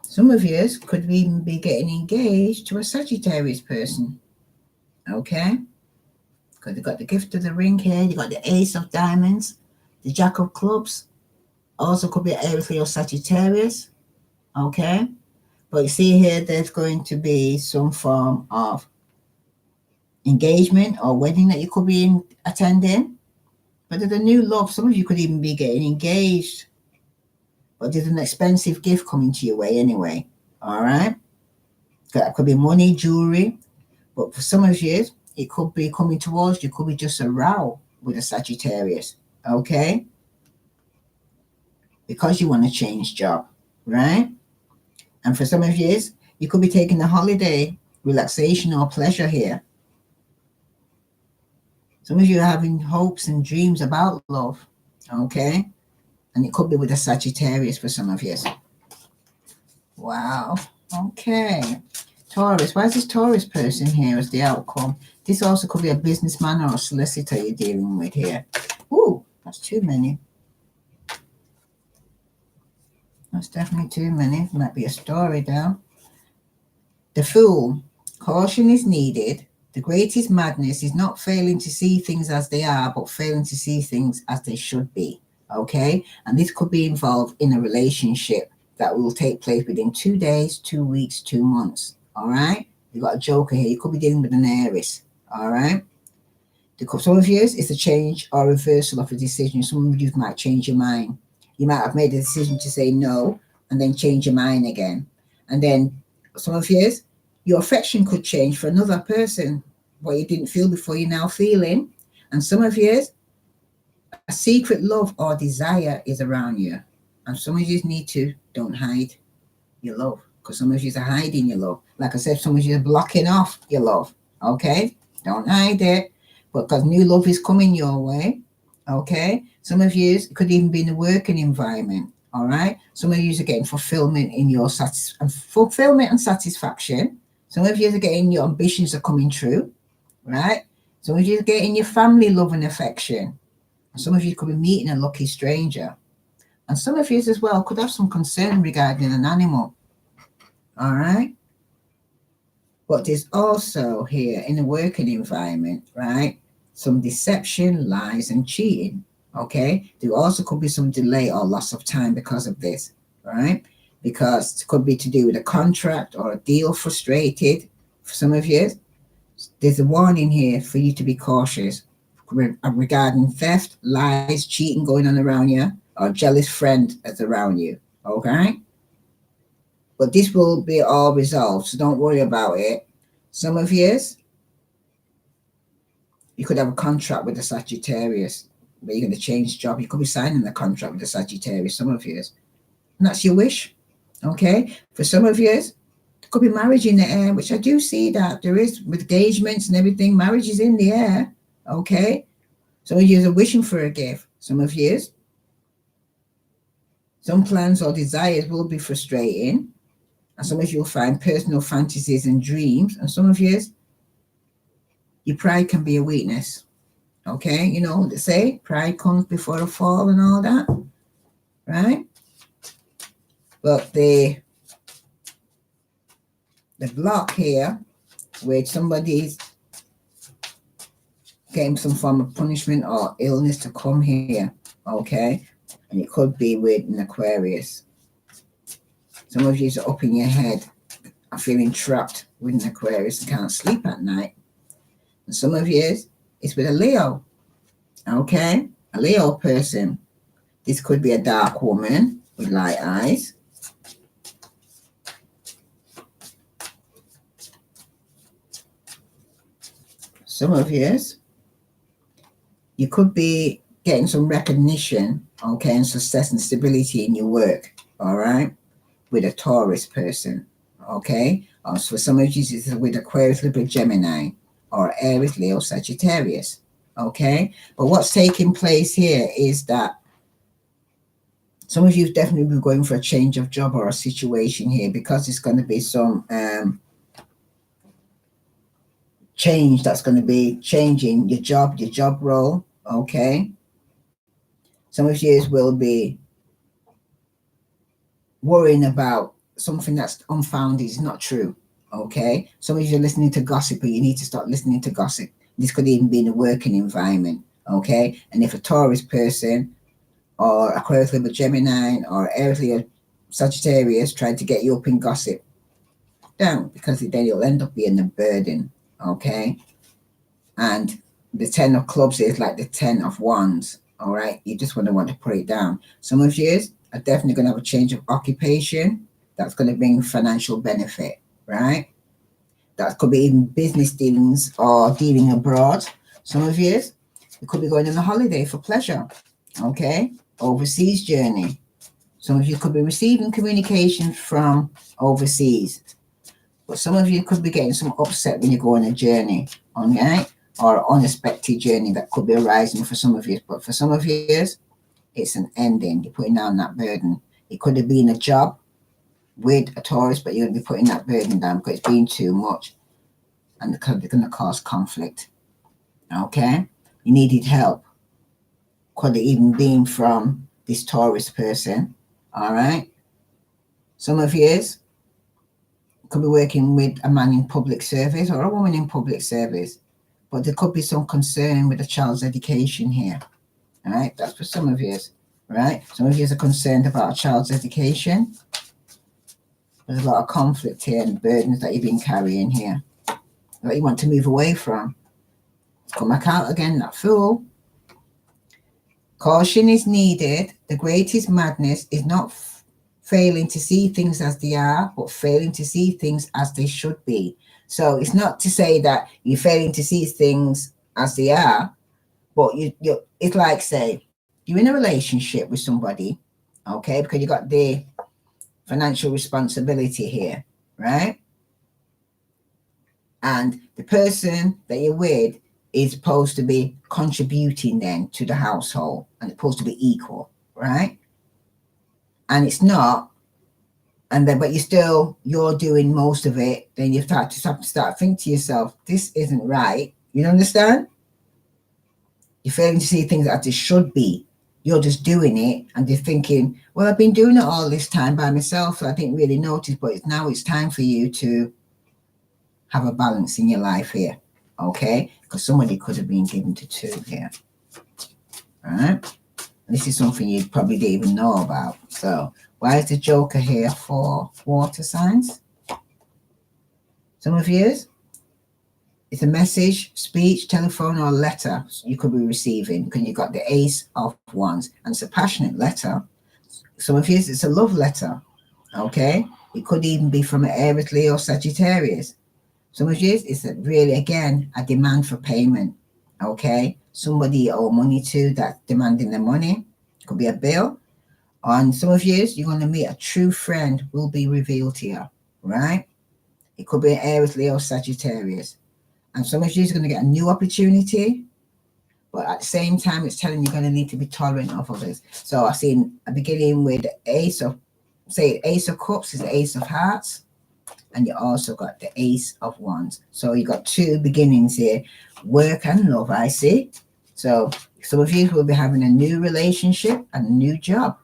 Some of you could even be getting engaged to a Sagittarius person. Okay? Because you've got the gift of the ring here. You've got the Ace of Diamonds, the Jack of Clubs. Also could be Aries, Leo, Sagittarius. Okay? But you see here, there's going to be some form of engagement or wedding that you could be attending. But there's a new love. Some of you could even be getting engaged. But there's an expensive gift coming to your way anyway. All right? That could be money, jewelry. But for some of you, it could be coming towards you. It could be just a row with a Sagittarius. Okay? Because you want to change job. Right? And for some of you, you could be taking a holiday, relaxation, or pleasure here. Some of you are having hopes and dreams about love. Okay? And it could be with a Sagittarius for some of you. Wow. Okay. Taurus. Why is this Taurus person here as the outcome? This also could be a businessman or a solicitor you're dealing with here. Ooh, that's too many. That's definitely too many. Might be a story down. The Fool. Caution is needed. The greatest madness is not failing to see things as they are, but failing to see things as they should be. Okay? And this could be involved in a relationship that will take place within 2 days, 2 weeks, 2 months. All right? You've got a Joker here. You could be dealing with an Aries. All right? Some of you, it's a change or reversal of a decision. Some of you might change your mind. You might have made a decision to say no and then change your mind again. And then some of you, your affection could change for another person. What you didn't feel before, you're now feeling. And some of you, a secret love or desire is around you. And some of you need to don't hide your love, because some of you are hiding your love. Like I said, some of you are blocking off your love. Okay? Don't hide it, because new love is coming your way. Okay? Some of you could even be in a working environment. All right? Some of you are getting fulfillment in your fulfillment and satisfaction. Some of you are getting your ambitions are coming true. Right? Some of you are getting your family love and affection. And some of you could be meeting a lucky stranger. And some of you as well could have some concern regarding an animal. All right? But there's also here in a working environment, right, some deception, lies, and cheating. Okay? There also could be some delay or loss of time because of this, right? Because it could be to do with a contract or a deal frustrated. For some of you, there's a warning here for you to be cautious, regarding theft, lies, cheating going on around you, or jealous friend that's around you. Okay? But this will be all resolved, so don't worry about it. Some of you could have a contract with the Sagittarius, but you're going to change job. You could be signing the contract with the Sagittarius, some of you. And that's your wish. Okay? For some of you, there could be marriage in the air, which I do see that there is with engagements and everything. Marriage is in the air. Okay? Some of you are wishing for a gift. Some of you, some plans or desires will be frustrating. And some of you will find personal fantasies and dreams. And some of you, your pride can be a weakness. Okay? You know what they say? Pride comes before a fall and all that. Right? But the block here, where somebody's getting some form of punishment or illness to come here. Okay? And it could be with an Aquarius. Some of you are up in your head, are feeling trapped with an Aquarius and can't sleep at night. And some of you, it's with a Leo. Okay? A Leo person. This could be a dark woman with light eyes. Some of you could be getting some recognition, okay, and success and stability in your work, all right, with a Taurus person, okay? Also, for some of you, it's with Aquarius, Libra, Gemini, or Aries, Leo, Sagittarius, okay? But what's taking place here is that some of you definitely be going for a change of job or a situation here, because it's going to be some change that's going to be changing your job role, okay? Some of you will be worrying about something that's unfounded, is not true, okay? Some of you are listening to gossip, but you need to start listening to gossip. This could even be in a working environment, okay? And if a Taurus person or Aquarius, Libra, Gemini, or Aries, Leo, Sagittarius tried to get you up in gossip, don't, because then you'll end up being a burden, okay? And the 10 of clubs is like the 10 of wands, all right? You just want to put it down. Some of you are definitely going to have a change of occupation that's going to bring financial benefit, right? That could be even business dealings or dealing abroad. Some of you could be going on a holiday for pleasure, okay? Overseas journey. Some of you could be receiving communication from overseas. But some of you could be getting some upset when you go on a journey, okay? Or unexpected journey that could be arising for some of you. But for some of you, it's an ending. You're putting down that burden. It could have been a job with a Taurus, but you're going to be putting that burden down because it's been too much. And it's going to cause conflict. Okay? You needed help. Could have even been from this Taurus person. All right? Some of you could be working with a man in public service or a woman in public service. But there could be some concern with a child's education here. All right? That's for some of you. Right? Some of you are concerned about a child's education. There's a lot of conflict here and burdens that you've been carrying here that you want to move away from. Come back out again, that Fool. Caution is needed. The greatest madness is not failing to see things as they are, but failing to see things as they should be. So it's not to say that you're failing to see things as they are, but it's like, say, you're in a relationship with somebody, okay, because you got the financial responsibility here, right? And the person that you're with is supposed to be contributing then to the household, and it's supposed to be equal, right? And it's not, and then but you're doing most of it. Then you have to start thinking to yourself, this isn't right. You understand? You're failing to see things as it should be. You're just doing it and you're thinking, well, I've been doing it all this time by myself, so I didn't really notice, but now it's time for you to have a balance in your life here, okay? Because somebody could have been given to two here, all right? This is something you probably didn't even know about. So why is the Joker here for water signs? Some of you, It's a message, speech, telephone, or letter you could be receiving because you got the Ace of Wands, and it's a passionate letter. Some of you, it's a love letter. Okay, it could even be from an Aries, Leo, Sagittarius. Some of you, it's really, again, a demand for payment. Okay, somebody you owe money to that's demanding the money. Could be a bill. On some of you, you're going to meet a true friend will be revealed to you, right? It could be an Aries, Leo, Sagittarius. And some of you is going to get a new opportunity, but at the same time, it's telling you're going to need to be tolerant of others. So I've seen a beginning with Ace of Cups is the Ace of Hearts, and you also got the Ace of Wands. So you got two beginnings here, work and love, I see. So some of you will be having a new relationship and a new job.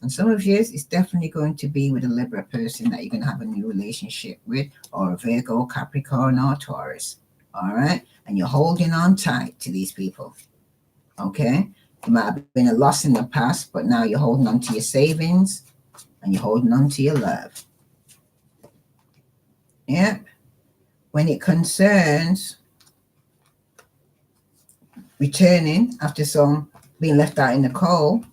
And some of you, it's definitely going to be with a Libra person that you're going to have a new relationship with, or a Virgo, Capricorn, or Taurus. All right. And you're holding on tight to these people. Okay. It might have been a loss in the past, but now you're holding on to your savings and you're holding on to your love. Yep. When it concerns returning after some being left out in the cold,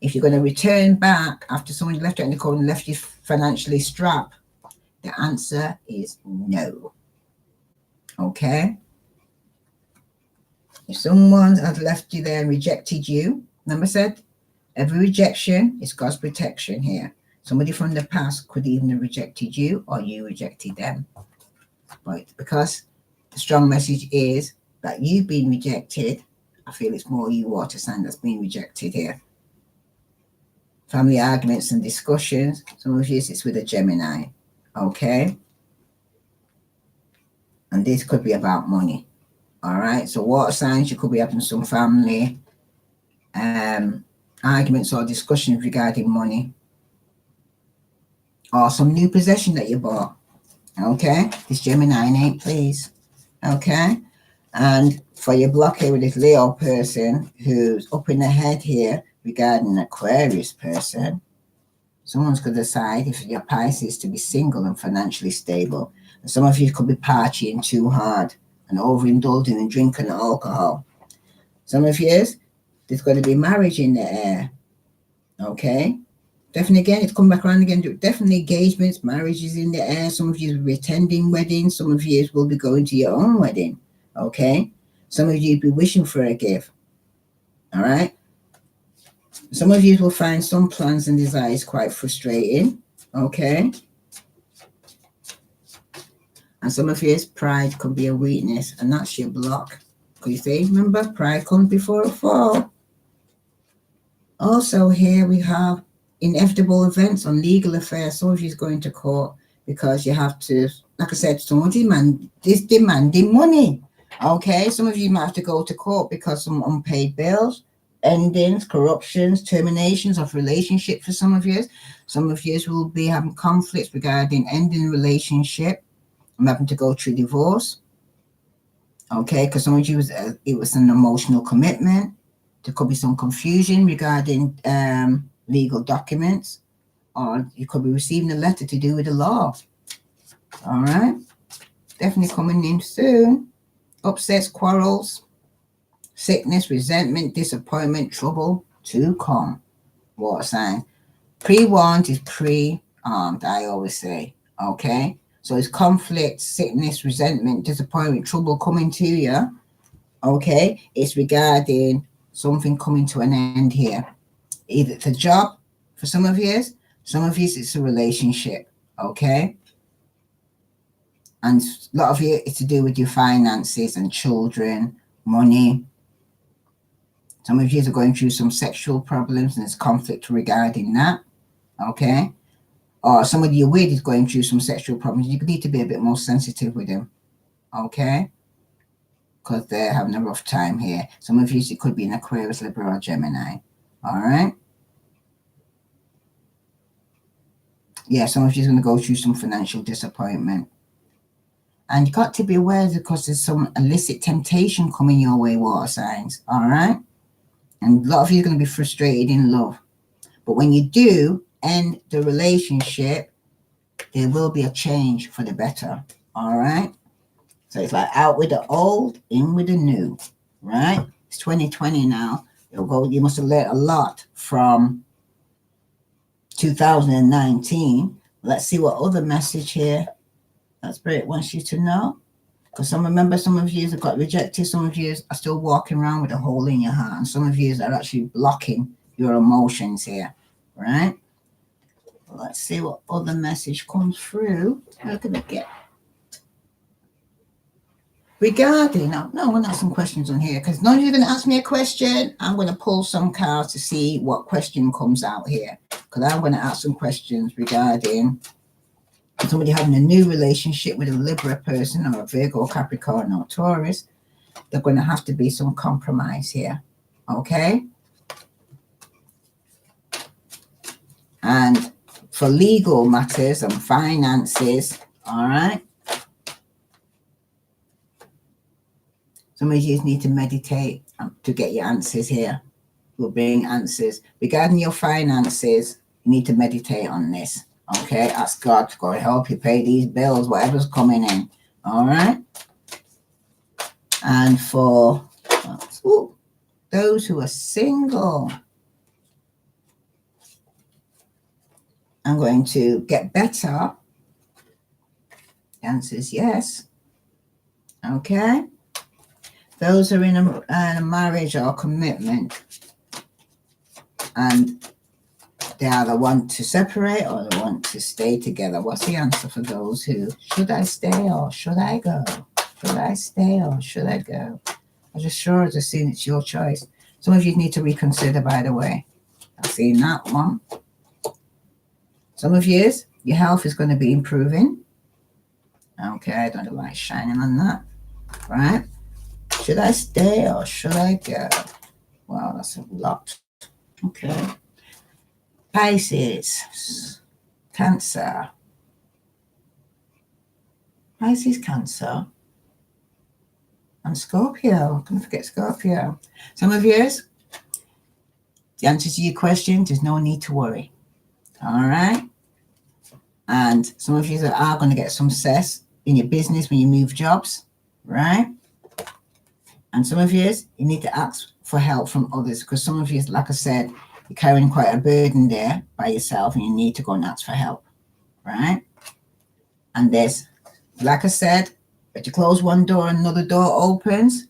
if you're going to return back after someone left you in the cold and left you financially strapped, the answer is no. Okay? If someone has left you there and rejected you, remember I said, every rejection is God's protection here. Somebody from the past could even have rejected you or you rejected them. But because the strong message is that you've been rejected, I feel it's more you water sign that's been rejected here. Family arguments and discussions. Some of you, it's with a Gemini. Okay? And this could be about money. All right? So water signs, you could be having some family arguments or discussions regarding money. Or some new possession that you bought. Okay? This Gemini name, please. Okay? And for your block here with this Leo person who's up in the head here, regarding an Aquarius person, someone's going to decide if your Pisces to be single and financially stable. And some of you could be partying too hard and overindulging in drinking and alcohol. Some of you, there's going to be marriage in the air. Okay? Definitely, again, it's come back around again. Definitely engagements, marriages in the air. Some of you will be attending weddings. Some of you will be going to your own wedding. Okay? Some of you will be wishing for a gift. All right? Some of you will find some plans and desires quite frustrating, okay? And some of you, pride could be a weakness, and that's your block. Could you see? Remember, pride comes before a fall. Also, here we have inevitable events on legal affairs. Some of you is going to court because you have to, like I said, someone is demanding money, okay? Some of you might have to go to court because some unpaid bills, endings, corruptions, terminations of relationship for some of you. Some of you will be having conflicts regarding ending relationship. I'm having to go through divorce. Okay, because some of you, it was an emotional commitment. There could be some confusion regarding legal documents, or you could be receiving a letter to do with the law. All right, definitely coming in soon. Upsets, quarrels, sickness, resentment, disappointment, trouble to come. Water sign. Pre-warned is pre-armed, I always say. Okay? So it's conflict, sickness, resentment, disappointment, trouble coming to you. Okay? It's regarding something coming to an end here. Either it's a job for some of you, it's a relationship. Okay? And a lot of you, it's to do with your finances and children, money. Some of you are going through some sexual problems and there's conflict regarding that, okay? Or somebody you're with is going through some sexual problems. You need to be a bit more sensitive with them, okay? Because they're having a rough time here. Some of you, it could be an Aquarius, Libra, or Gemini, all right? Yeah, some of you are going to go through some financial disappointment. And you got to be aware because there's some illicit temptation coming your way, water signs, all right? And a lot of you are going to be frustrated in love. But when you do end the relationship, there will be a change for the better. All right. So it's like out with the old, in with the new, right? It's 2020 now. You must have learned a lot from 2019. Let's see what other message here that Spirit wants you to know. Because some of you have got rejected, some of you are still walking around with a hole in your heart, and some of you are actually blocking your emotions here, right? Let's see what other message comes through. How can I get regarding? No, I'm going to ask some questions on here because none of you are going to ask me a question. I'm going to pull some cards to see what question comes out here because I'm going to ask some questions regarding somebody having a new relationship with a Libra person or a Virgo, Capricorn, or Taurus. There's going to have to be some compromise here, okay? And for legal matters and finances, all right? Some of you need to meditate to get your answers here. We'll bring answers. Regarding your finances, you need to meditate on this, okay? Ask God to go and help you pay these bills, whatever's coming in, all right? And for those who are single, I'm going to get better. The answer is yes. Okay. Those are in a marriage or commitment, and they either want to separate or they want to stay together. What's the answer for those who, should I stay or should I go? Should I stay or should I go? I'm just sure as I've seen it's your choice. Some of you need to reconsider, by the way. I've seen that one. Some of you, your health is going to be improving. Okay, I don't know the light shining on that. Right? Should I stay or should I go? Wow, that's a lot. Okay. Pisces, Cancer. Pisces, Cancer. And Scorpio. Don't forget Scorpio. Some of you, the answer to your question, there's no need to worry. All right? And some of you are going to get some success in your business when you move jobs, right? And some of you need to ask for help from others because some of you, like I said, you're carrying quite a burden there by yourself and you need to go and ask for help, right? And there's, like I said, if you close one door and another door opens,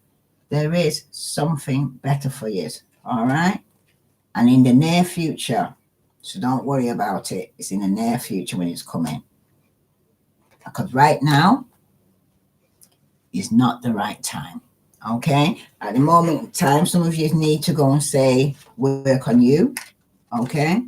there is something better for you, all right? And in the near future, so don't worry about it. It's in the near future when it's coming. Because right now is not the right time. Okay? At the moment in time, some of you need to go and say, work on you. Okay?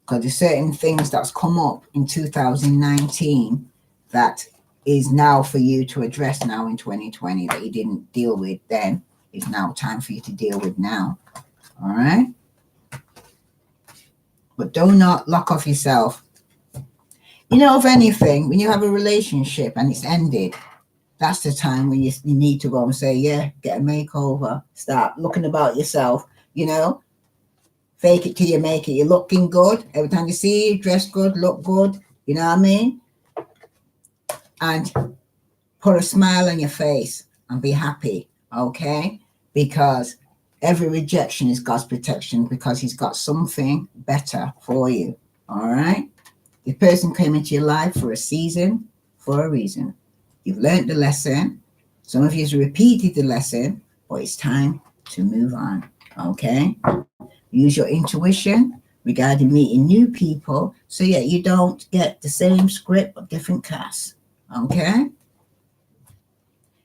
Because there's certain things that's come up in 2019 that is now for you to address now in 2020 that you didn't deal with then. It's now time for you to deal with now. All right? But do not lock off yourself. You know, if anything, when you have a relationship and it's ended, that's the time when you need to go and say, yeah, get a makeover. Start looking about yourself, you know. Fake it till you make it. You're looking good. Every time you see you, dress good, look good. You know what I mean? And put a smile on your face and be happy, okay? Because every rejection is God's protection because he's got something better for you, all right? The person came into your life for a season, for a reason. You've learned the lesson. Some of you have repeated the lesson, but it's time to move on, okay? Use your intuition regarding meeting new people so that you don't get the same script but different casts, okay?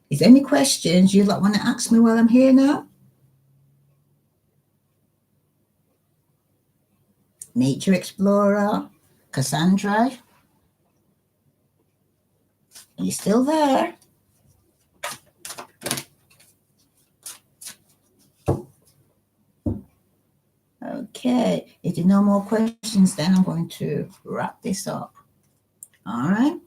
Is there any questions you'd like want to ask me while I'm here now? Nature Explorer, Cassandra, are you still there? Okay, if there are no more questions, then I'm going to wrap this up. All right.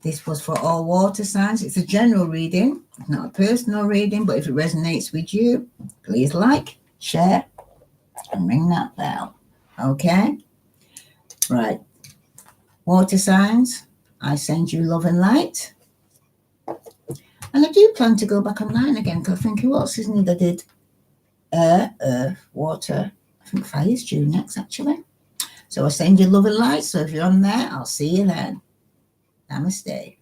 This was for all water signs. It's a general reading, not a personal reading, but if it resonates with you, please like, share, and ring that bell. Okay? Right. Water signs, I send you love and light. And I do plan to go back online again because I'm thinking, what else isn't it? I did air, earth, water. I think fire is due next, actually. So I'll send you love and light. So if you're on there, I'll see you then. Namaste.